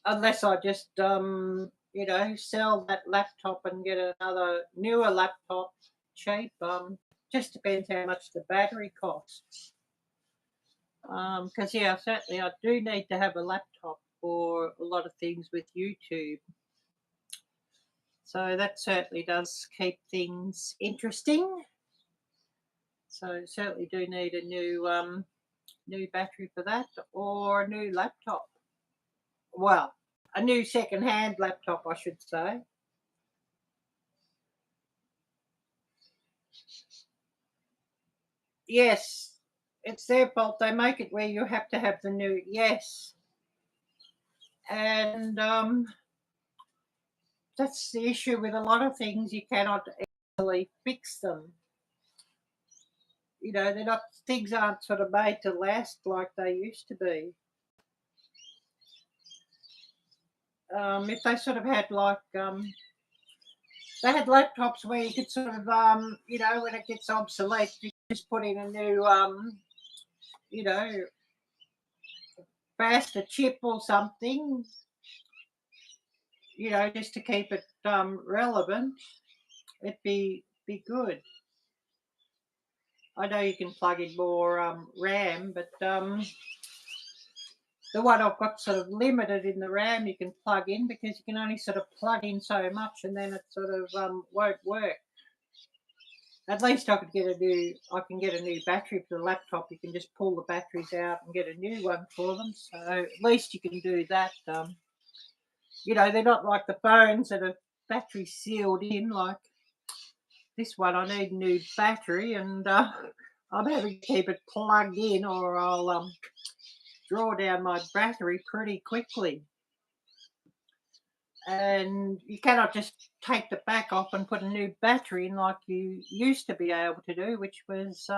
Unless I just, you know, sell that laptop and get another newer laptop cheap. Just depends how much the battery costs. Because, yeah, certainly I do need to have a laptop for a lot of things with YouTube. So that certainly does keep things interesting. So certainly do need a new battery for that, or a new laptop. Well, a new second-hand laptop, I should say. Yes, it's their fault. They make it where you have to have the new. Yes, and that's the issue with a lot of things. You cannot easily fix them. You know, they're not, things aren't sort of made to last like they used to be. If they sort of had like they had laptops where you could sort of you know, when it gets obsolete, you just put in a new you know, faster chip or something, you know, just to keep it relevant. It'd be good. I know you can plug in more RAM, but the one I've got sort of limited in the RAM you can plug in, because you can only sort of plug in so much, and then it sort of won't work. At least I can get a new battery for the laptop. You can just pull the batteries out and get a new one for them. So at least you can do that. You know, they're not like the phones that are battery sealed in. Like this one, I need a new battery, and I'm having to keep it plugged in, or I'll draw down my battery pretty quickly. And you cannot just take the back off and put a new battery in like you used to be able to do, which was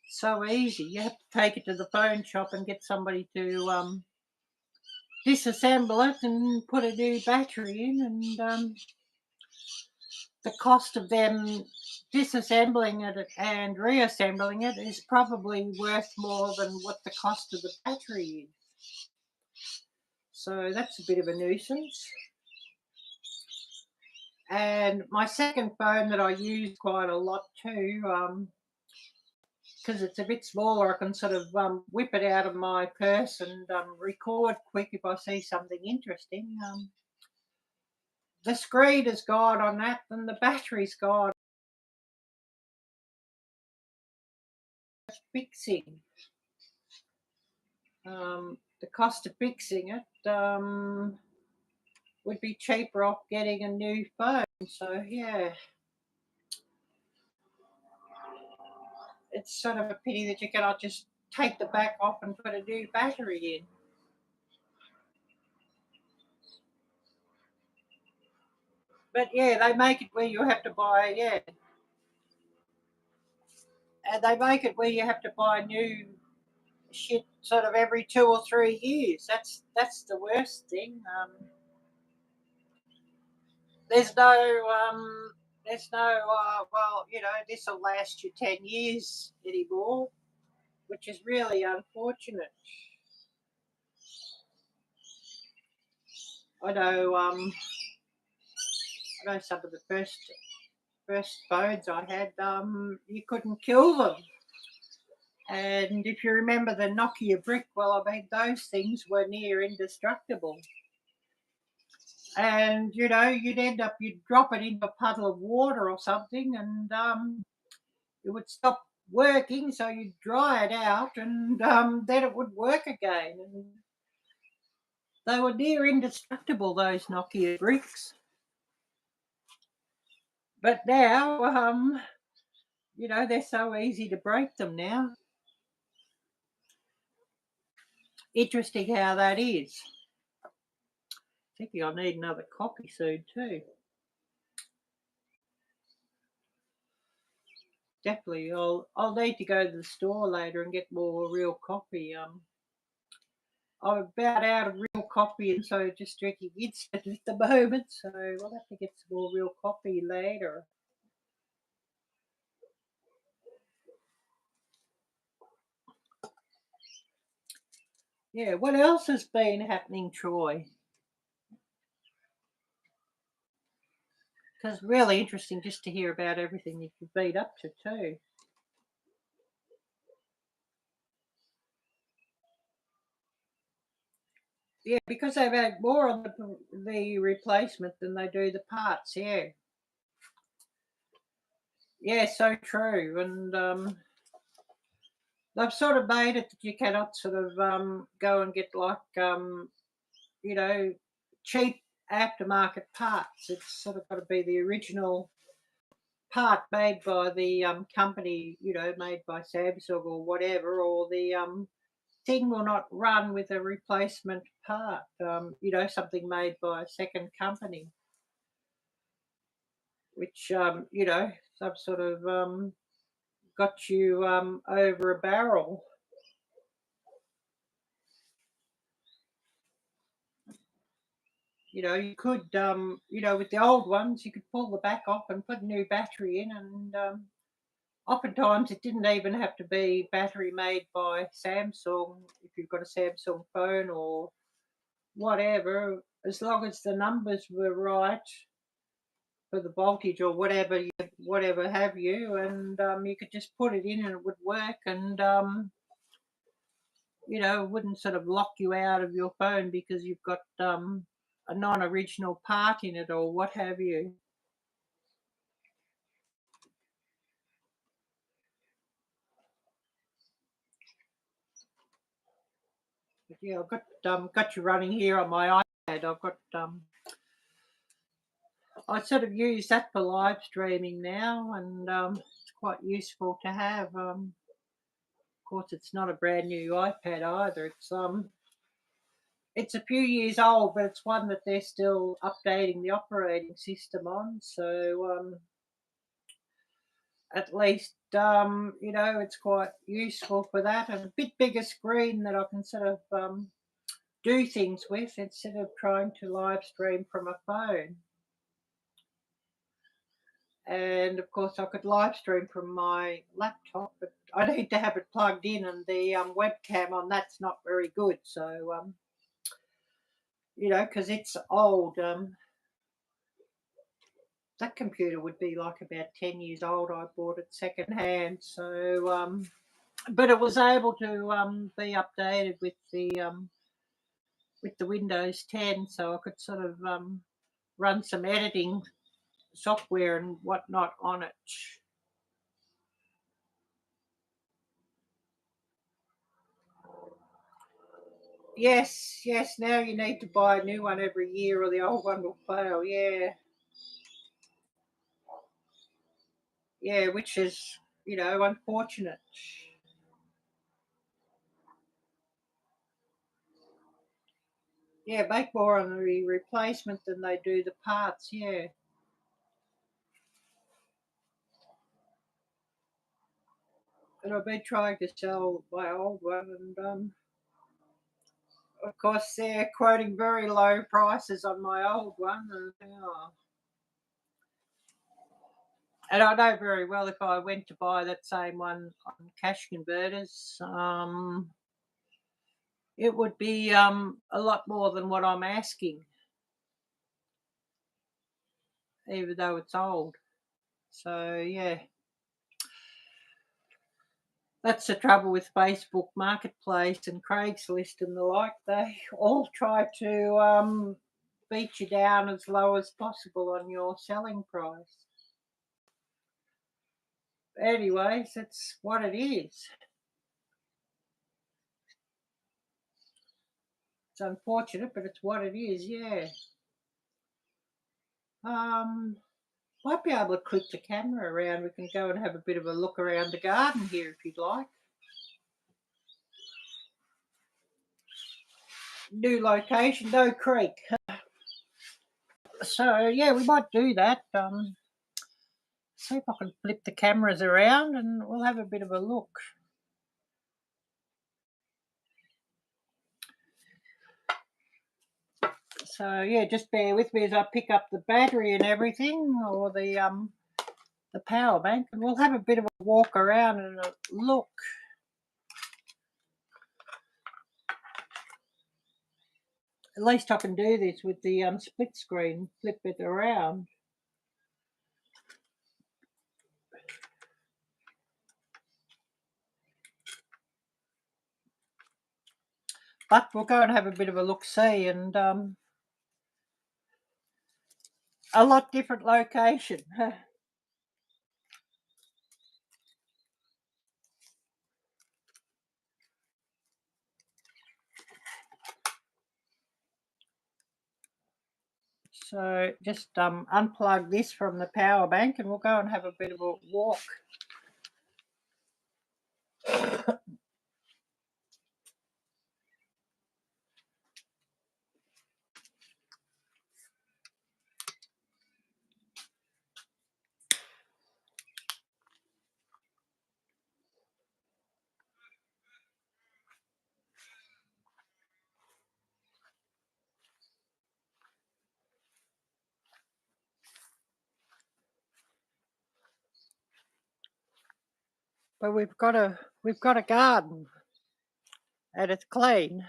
so easy. You have to take it to the phone shop and get somebody to disassemble it and put a new battery in, and the cost of them disassembling it and reassembling it is probably worth more than what the cost of the battery is. So that's a bit of a nuisance. And my second phone that I use quite a lot too, because it's a bit smaller, I can sort of whip it out of my purse and record quick if I see something interesting. The screen is gone on that, and the battery's gone. Fixing. The cost of fixing it would be cheaper off getting a new phone. So yeah, it's sort of a pity that you cannot just take the back off and put a new battery in. But yeah, they make it where you have to buy, yeah, and they make it where you have to buy new shit sort of every 2 or 3 years. That's the worst thing. There's no there's no, well, you know, this will last you 10 years anymore, which is really unfortunate. I know, some of the first phones I had, you couldn't kill them. And if you remember the Nokia brick, well, I mean, those things were near indestructible. And, you know, you'd drop it into a puddle of water or something, and it would stop working, so you'd dry it out, and then it would work again. And they were near indestructible, those Nokia bricks. But now, you know, they're so easy to break them now. Interesting how that is. Thinking I need another copy soon too. Definitely, I'll need to go to the store later and get more real coffee. I'm about out of real coffee, and so just drinking instant at the moment. So we'll have to get some more real coffee later. Yeah, what else has been happening, Troy? Because really interesting just to hear about everything that you've been up to too. Yeah, because they've had more on the replacement than they do the parts. Yeah, yeah, so true. And they've sort of made it that you cannot sort of go and get like you know, cheap aftermarket parts. It's sort of got to be the original part made by the company, you know, made by Samsung or whatever, or the thing will not run with a replacement part, you know, something made by a second company, which, you know, some sort of got you over a barrel. You know, you could, you know, with the old ones, you could pull the back off and put a new battery in, and oftentimes it didn't even have to be battery made by Samsung if you've got a Samsung phone or whatever, as long as the numbers were right for the voltage or whatever have you, and you could just put it in and it would work, and you know, it wouldn't sort of lock you out of your phone because you've got a non-original part in it or what have you. But yeah, I've got you running here on my iPad. I've got I sort of use that for live streaming now, and it's quite useful to have. Of course, it's not a brand new iPad either. It's a few years old, but it's one that they're still updating the operating system on. So at least you know, it's quite useful for that, and a bit bigger screen that I can sort of do things with instead of trying to live stream from a phone. And of course, I could live stream from my laptop, but I need to have it plugged in, and the webcam on that's not very good. So you know, because it's old. That computer would be like about 10 years old. I bought it second hand, so but it was able to be updated with the Windows 10, so I could sort of run some editing software and whatnot on it. Yes, yes. Now you need to buy a new one every year, or the old one will fail. Yeah, yeah. Which is, you know, unfortunate. Yeah, make more on the replacement than they do the parts. Yeah, and I've been trying to sell my old one, and of course they're quoting very low prices on my old one. And, And I know very well if I went to buy that same one on cash converters, it would be a lot more than what I'm asking, even though it's old. So yeah, that's the trouble with Facebook Marketplace and Craigslist and the like. They all try to beat you down as low as possible on your selling price. Anyways, that's what it is. It's unfortunate, but it's what it is, yeah. Might be able to click the camera around. We can go and have a bit of a look around the garden here if you'd like. New location, no creek. So yeah, we might do that. See if I can flip the cameras around and we'll have a bit of a look. So yeah, just bear with me as I pick up the battery and everything, or the power bank, and we'll have a bit of a walk around and a look. At least I can do this with the split screen, flip it around. But we'll go and have a bit of a look-see, and a lot different location. So just unplug this from the power bank and we'll go and have a bit of a walk. But we've got a garden, and it's clean,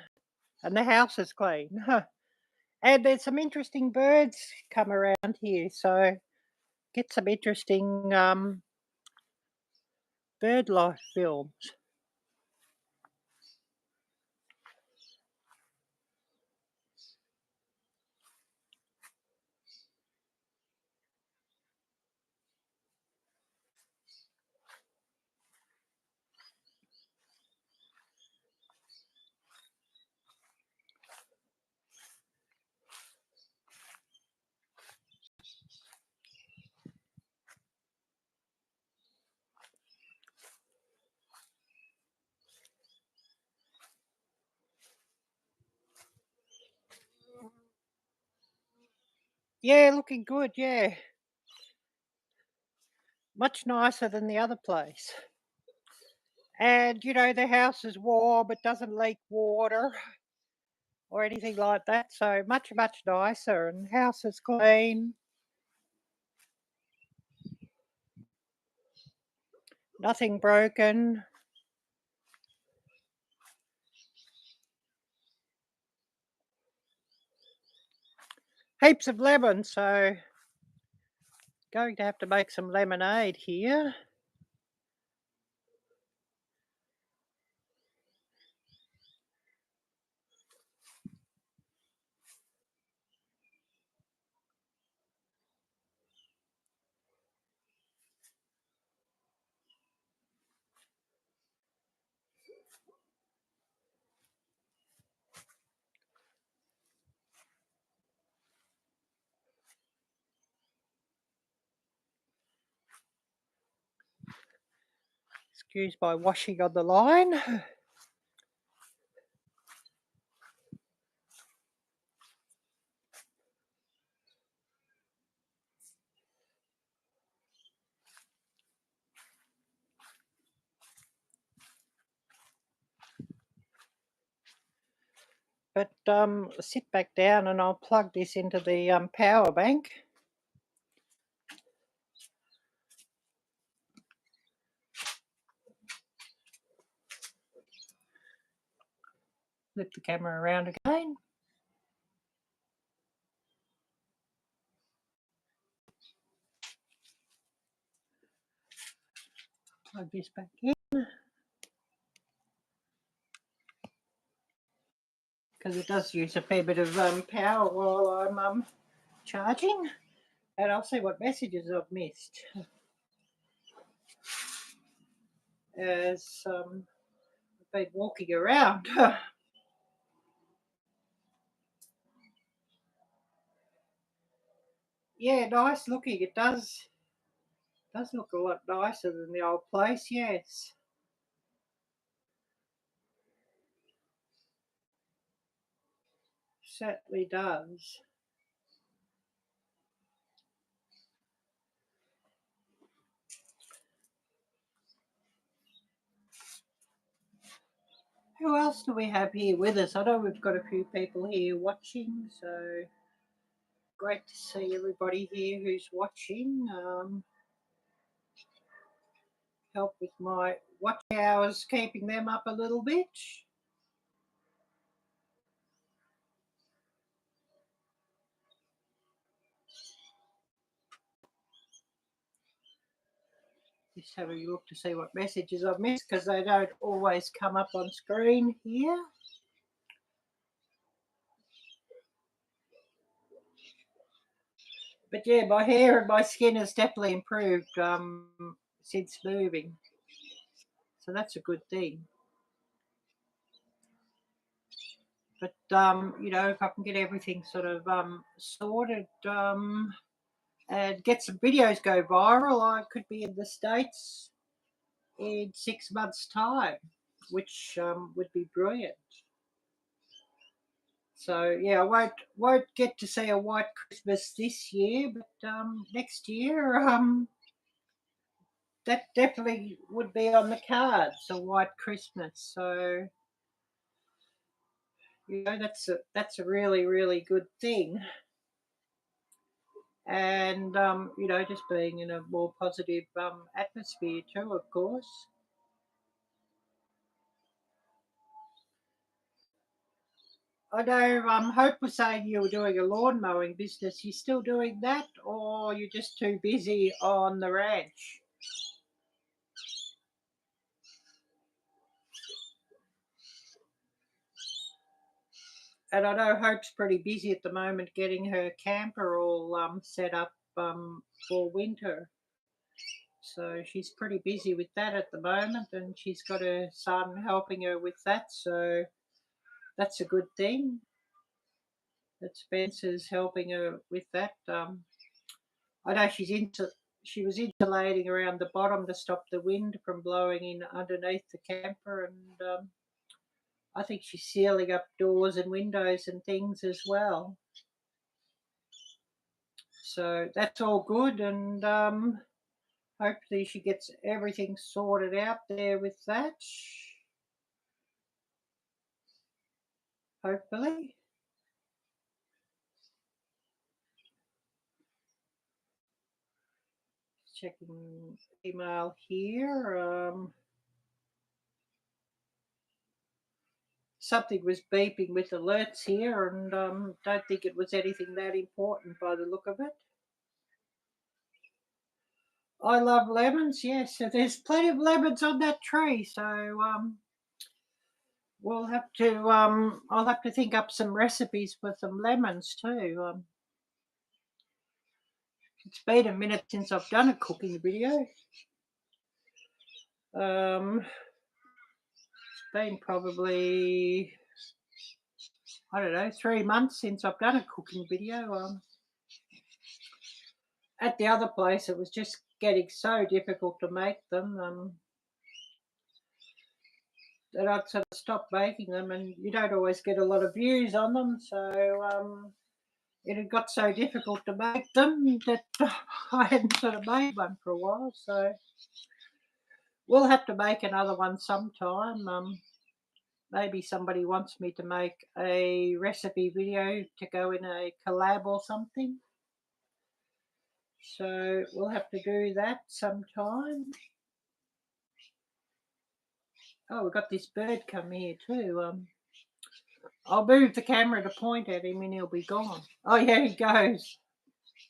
and the house is clean. And there's some interesting birds come around here, so get some interesting bird life films. Yeah, looking good, yeah. Much nicer than the other place. And, you know, the house is warm, it doesn't leak water or anything like that. So much, much nicer, and house is clean. Nothing broken. Heaps of lemon, so going to have to make some lemonade here. Excuse my washing on the line. But sit back down and I'll plug this into the power bank. flip the camera around again. Plug this back in. Because it does use a fair bit of power while I'm charging. And I'll see what messages I've missed as I've been walking around. Yeah, nice looking. It does look a lot nicer than the old place, yes. Certainly does. Who else do we have here with us? I know we've got a few people here watching, so great to see everybody here who's watching. Help with my watch hours, keeping them up a little bit. Just have a look to see what messages I've missed because they don't always come up on screen here. But yeah, my hair and my skin has definitely improved since moving. So that's a good thing. But, you know, if I can get everything sort of sorted and get some videos go viral, I could be in the States in 6 months' time, which would be brilliant. So yeah, I won't get to see a white Christmas this year, but next year that definitely would be on the cards, a white Christmas. So you know that's a really, really good thing. And you know, just being in a more positive atmosphere too, of course. I know Hope was saying you were doing a lawn mowing business. You still doing that, or you're just too busy on the ranch? And I know Hope's pretty busy at the moment getting her camper all set up for winter. So she's pretty busy with that at the moment, and she's got her son helping her with that. So that's a good thing that Spencer's helping her with that. I know she was insulating around the bottom to stop the wind from blowing in underneath the camper, and I think she's sealing up doors and windows and things as well. So that's all good, and hopefully she gets everything sorted out there with that. Hopefully. Checking email here. Something was beeping with alerts here, and don't think it was anything that important by the look of it. I love lemons, yes. So there's plenty of lemons on that tree. So we'll have to. I'll have to think up some recipes for some lemons too. It's been a minute since I've done a cooking video. It's been probably, I don't know, 3 months since I've done a cooking video. At the other place, it was just getting so difficult to make them that I'd sort of stopped making them, and you don't always get a lot of views on them. So it had got so difficult to make them that I hadn't sort of made one for a while. So we'll have to make another one sometime. Maybe somebody wants me to make a recipe video to go in a collab or something. So we'll have to do that sometime. Oh, we've got this bird come here too. I'll move the camera to point at him and he'll be gone. Oh yeah, he goes.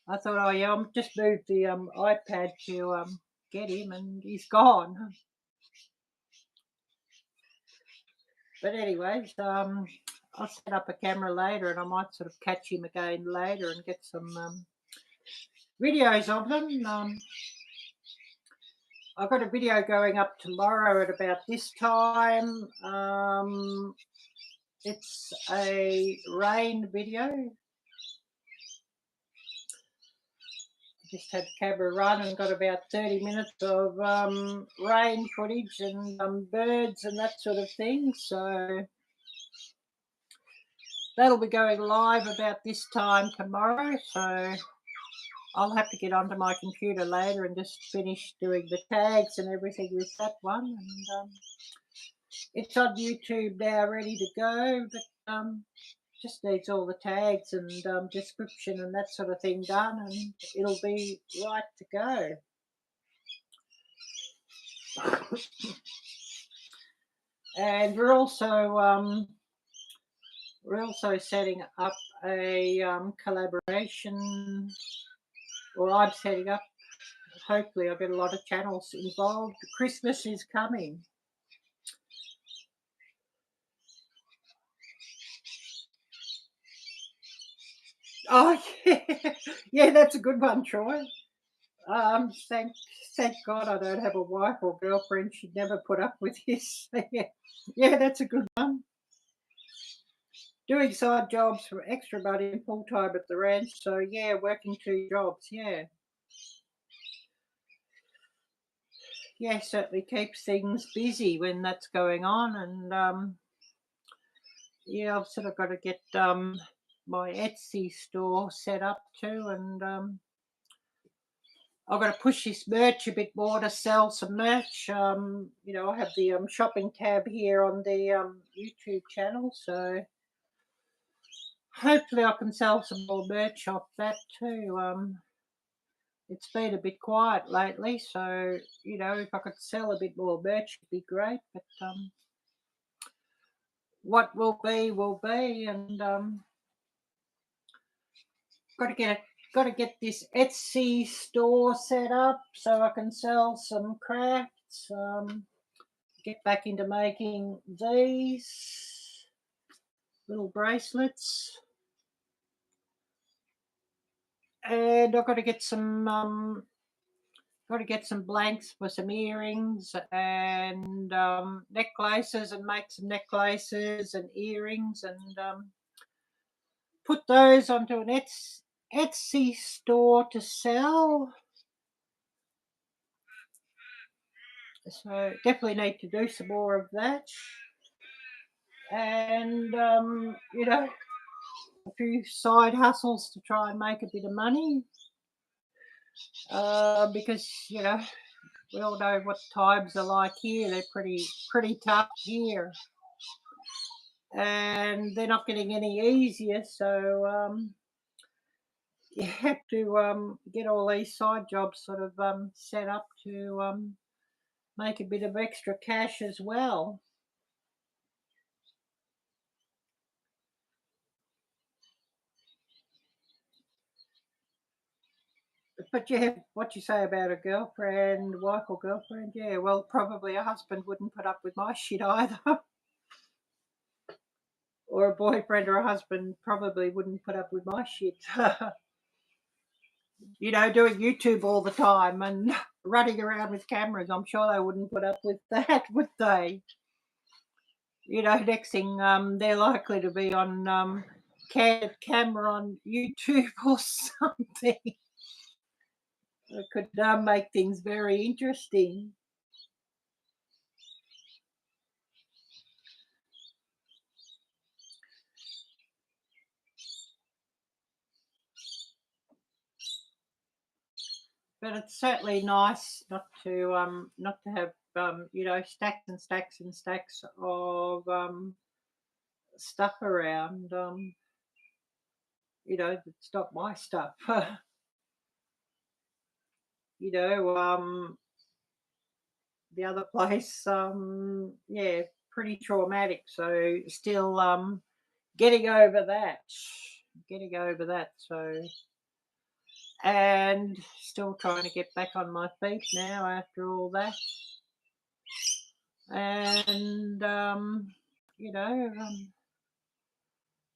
I thought, oh yeah, I'll just move the iPad to get him, and he's gone. But anyways, I'll set up a camera later, and I might sort of catch him again later and get some videos of them. I've got a video going up tomorrow at about this time. It's a rain video. Just had the camera run and got about 30 minutes of rain footage and birds and that sort of thing. So that'll be going live about this time tomorrow. So I'll have to get onto my computer later and just finish doing the tags and everything with that one. And it's on YouTube now, ready to go, but just needs all the tags and description and that sort of thing done, and it'll be right to go. And we're also setting up a collaboration, or I'm setting up. Hopefully, I'll get a lot of channels involved. Christmas is coming. Oh yeah, yeah, that's a good one, Troy. Thank God I don't have a wife or girlfriend. She'd never put up with this. Yeah, that's a good one. Doing side jobs for extra money and full time at the ranch. So yeah, working 2 jobs. Yeah, yeah, certainly keeps things busy when that's going on. And yeah, I've sort of got to get my Etsy store set up too, and I've got to push this merch a bit more to sell some merch. You know, I have the shopping tab here on the YouTube channel, so hopefully I can sell some more merch off that too. It's been a bit quiet lately, so you know, if I could sell a bit more merch, it'd be great. But what will be, and got to get this Etsy store set up so I can sell some crafts. Get back into making these little bracelets, and I've got to get some blanks for some earrings and necklaces, and make some necklaces and earrings, and put those onto an Etsy store to sell. So definitely need to do some more of that, and you know, a few side hustles to try and make a bit of money, because you know, we all know what times are like here. They're pretty tough here, and they're not getting any easier. So you have to get all these side jobs sort of set up to make a bit of extra cash as well. But yeah, what you say about a girlfriend, wife or girlfriend, yeah, well, probably a husband wouldn't put up with my shit either. Or a boyfriend or a husband probably wouldn't put up with my shit. You know, doing YouTube all the time and running around with cameras, I'm sure they wouldn't put up with that, would they? You know, next thing they're likely to be on camera on YouTube or something. It could make things very interesting. But it's certainly nice not to have you know, stacks and stacks and stacks of stuff around. You know, it's not my stuff. You know, the other place, yeah, pretty traumatic. So still getting over that. So, and still trying to get back on my feet now after all that. And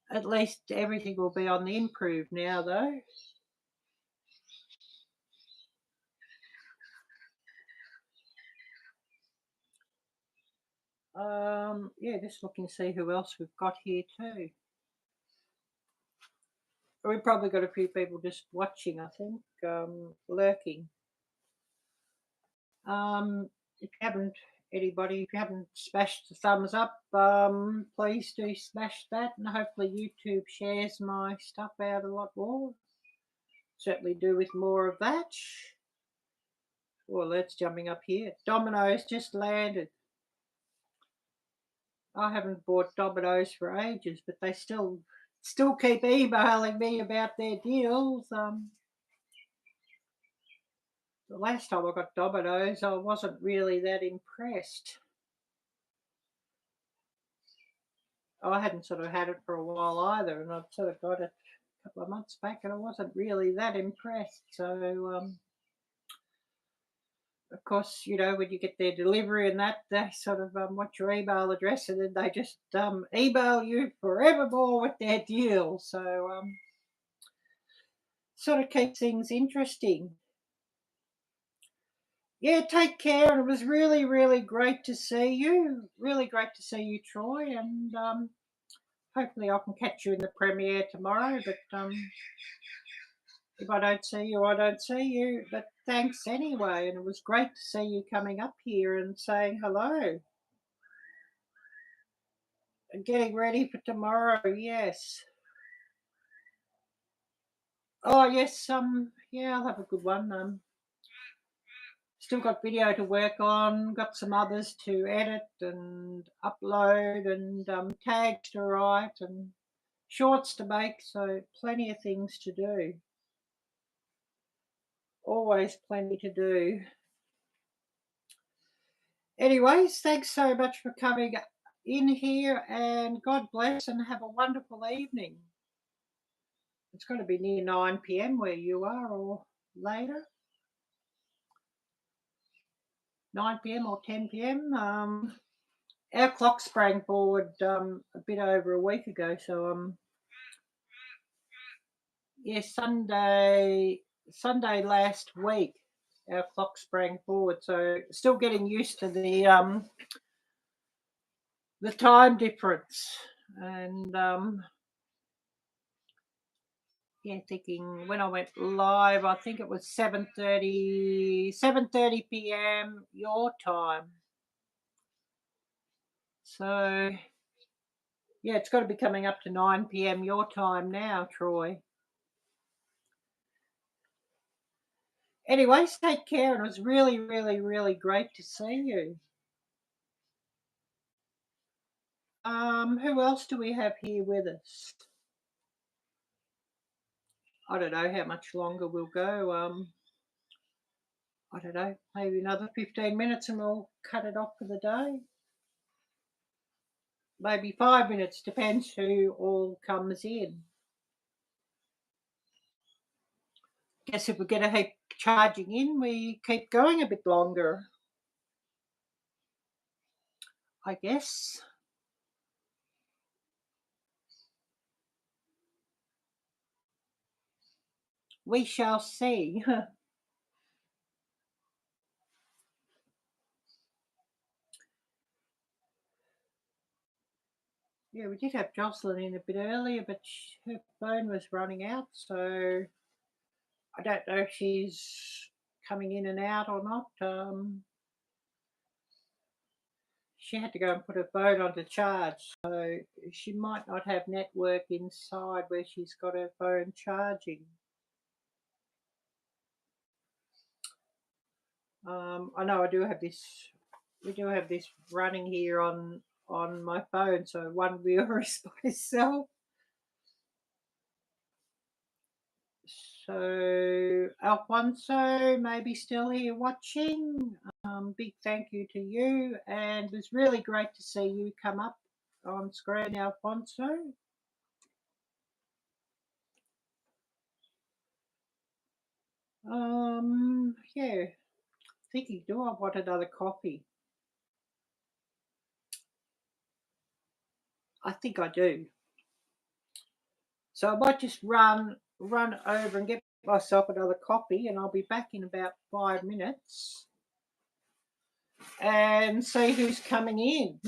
at least everything will be on the improve now, though. Yeah, just looking to see who else we've got here too. We've probably got a few people just watching, I think, lurking. If you haven't smashed the thumbs up, please do smash that, and hopefully YouTube shares my stuff out a lot more. Certainly do with more of that. Well, that's jumping up here. Domino's just landed. I haven't bought Domino's for ages, but they still keep emailing me about their deals. The last time I got Domino's, I wasn't really that impressed. I hadn't sort of had it for a while either, and I'd sort of got it a couple of months back, and I wasn't really that impressed. So, of course, when you get their delivery and that, they sort of want your email address, and then they just email you forevermore with their deal. So, sort of keeps things interesting. Yeah, take care, and it was really, really great to see you. Really great to see you, Troy, and hopefully I can catch you in the premiere tomorrow, but if I don't see you, I don't see you. But thanks anyway, and it was great to see you coming up here and saying hello. And getting ready for tomorrow, yes. Oh yes, yeah, I'll have a good one. Still got video to work on, got some others to edit and upload, and tags to write and shorts to make, so plenty of things to do. Always plenty to do. Anyways, thanks so much for coming in here, and God bless, and have a wonderful evening. It's going to be near 9 p.m. where you are, or later. 9 p.m. or 10 p.m. Our clock sprang forward a bit over a week ago, so yeah, Sunday last week our clock sprang forward, so still getting used to the time difference, and yeah, thinking when I went live, I think it was 7:30 p.m. your time. So yeah, it's got to be coming up to 9 p.m. your time now, Troy. Anyways, take care, and it was really, really, really great to see you. Who else do we have here with us? I don't know how much longer we'll go. I don't know, maybe another 15 minutes and we'll cut it off for the day. Maybe 5 minutes, depends who all comes in. Guess if we get a heap charging in, we keep going a bit longer, I guess. We shall see. Yeah, we did have Jocelyn in a bit earlier, but her phone was running out, so I don't know if she's coming in and out or not. She had to go and put her phone onto charge, so she might not have network inside where she's got her phone charging. I know we do have this running here on my phone, so one viewer is myself. So Alfonso may be still here watching. Big thank you to you, and it was really great to see you come up on screen, Alfonso. Yeah, thinking, do I want another coffee? I think I do. So I might just run over and get myself another coffee, and I'll be back in about 5 minutes and see who's coming in.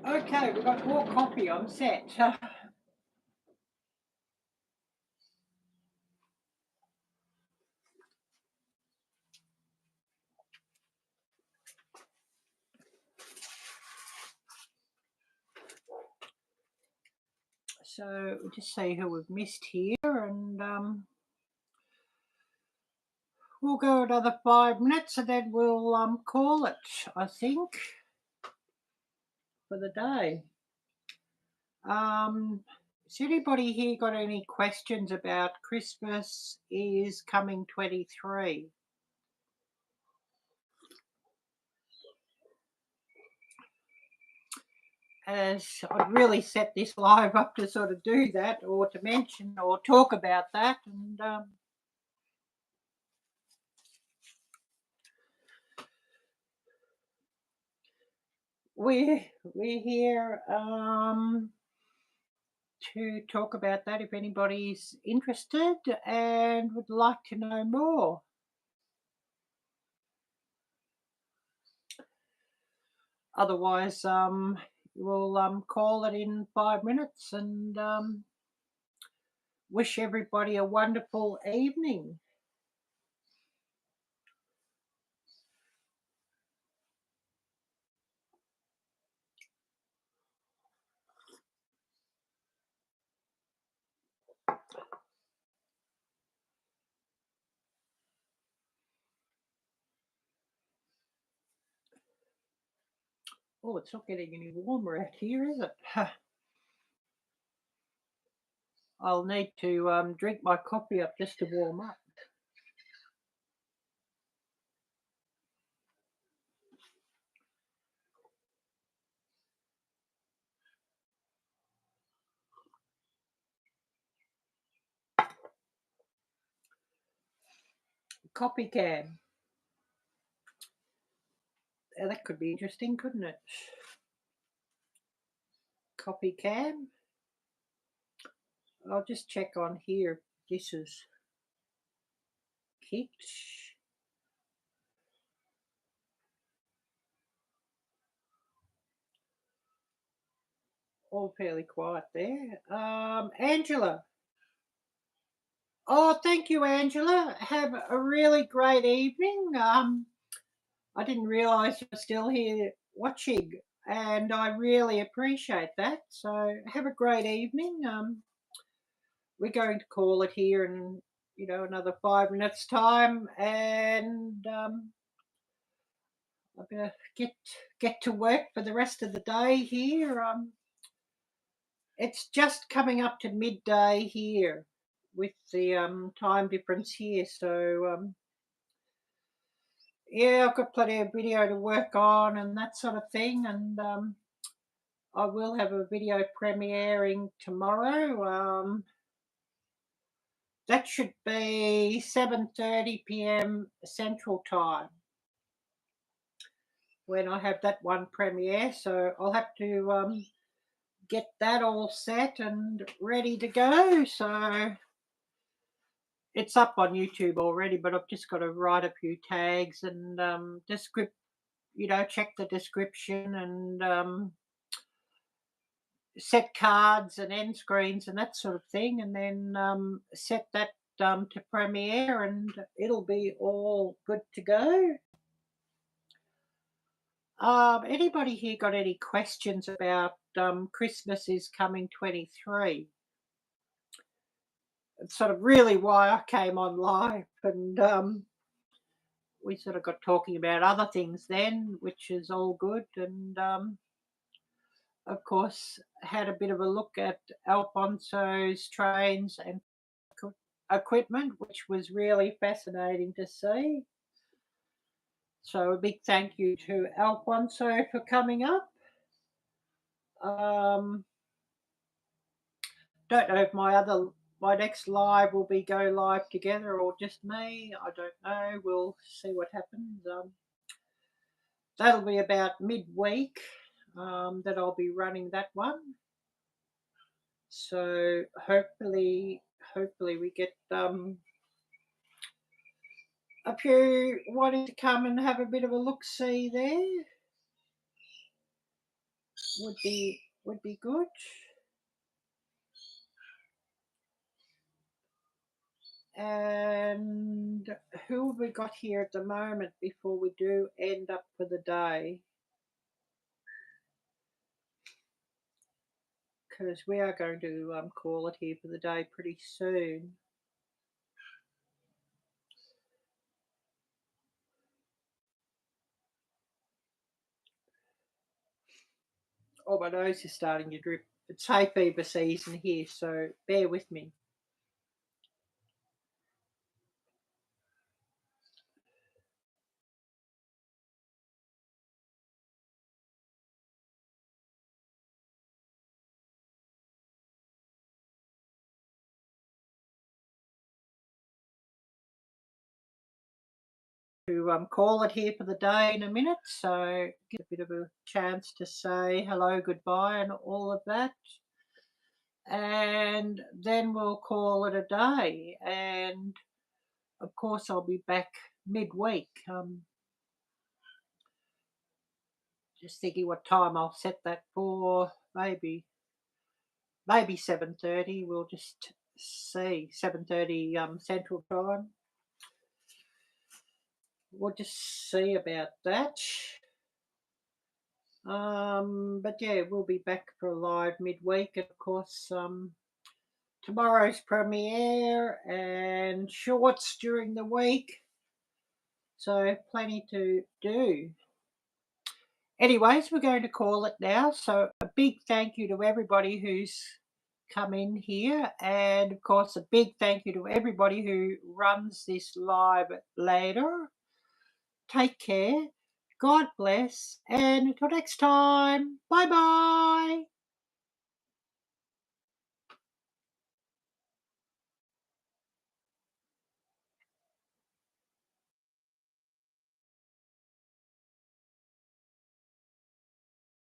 Okay, we've got more coffee. I'm set. So we'll just see who we've missed here, and we'll go another 5 minutes, and then we'll call it, I think, for the day. Has anybody here got any questions about Christmas is coming 23? As I'd really set this live up to sort of do that, or to mention or talk about that, and we're here to talk about that if anybody's interested and would like to know more. Otherwise, we'll call it in 5 minutes and wish everybody a wonderful evening. Oh, it's not getting any warmer out here, is it? I'll need to drink my coffee up just to warm up. Coffee can. That could be interesting, couldn't it? Coffee can. I'll just check on here. This is kicked. All fairly quiet there. Angela. Oh, thank you, Angela. Have a really great evening. I didn't realise you were still here watching, and I really appreciate that. So have a great evening. We're going to call it here in another 5 minutes time, and I'm gonna get to work for the rest of the day here. It's just coming up to midday here with the time difference here, so yeah, I've got plenty of video to work on and that sort of thing, and I will have a video premiering tomorrow. That should be 7:30 p.m. Central Time when I have that one premiere. So I'll have to get that all set and ready to go. So it's up on YouTube already, but I've just got to write a few tags and check the description and set cards and end screens and that sort of thing, and then set that to premiere, and it'll be all good to go. Anybody here got any questions about Christmas is coming 23? It's sort of really why I came on live, and we sort of got talking about other things then, which is all good, and of course had a bit of a look at Alfonso's trains and equipment, which was really fascinating to see. So a big thank you to Alfonso for coming up. Don't know if my next live will be go live together or just me. I don't know. We'll see what happens. That'll be about midweek that I'll be running that one. So hopefully we get a few wanting to come and have a bit of a look see there. Would be good. And who have we got here at the moment before we do end up for the day? Because we are going to call it here for the day pretty soon. Oh, my nose is starting to drip. It's hay fever season here, so bear with me. To call it here for the day in a minute, so give a bit of a chance to say hello, goodbye, and all of that. And then we'll call it a day. And of course, I'll be back midweek. Just thinking what time I'll set that for. Maybe 7:30. We'll just see 7:30 Central Time. We'll just see about that. But yeah, we'll be back for a live midweek, and of course tomorrow's premiere and shorts during the week. So plenty to do. Anyways, we're going to call it now. So a big thank you to everybody who's come in here, and of course a big thank you to everybody who runs this live later. Take care. God bless. And until next time, bye bye.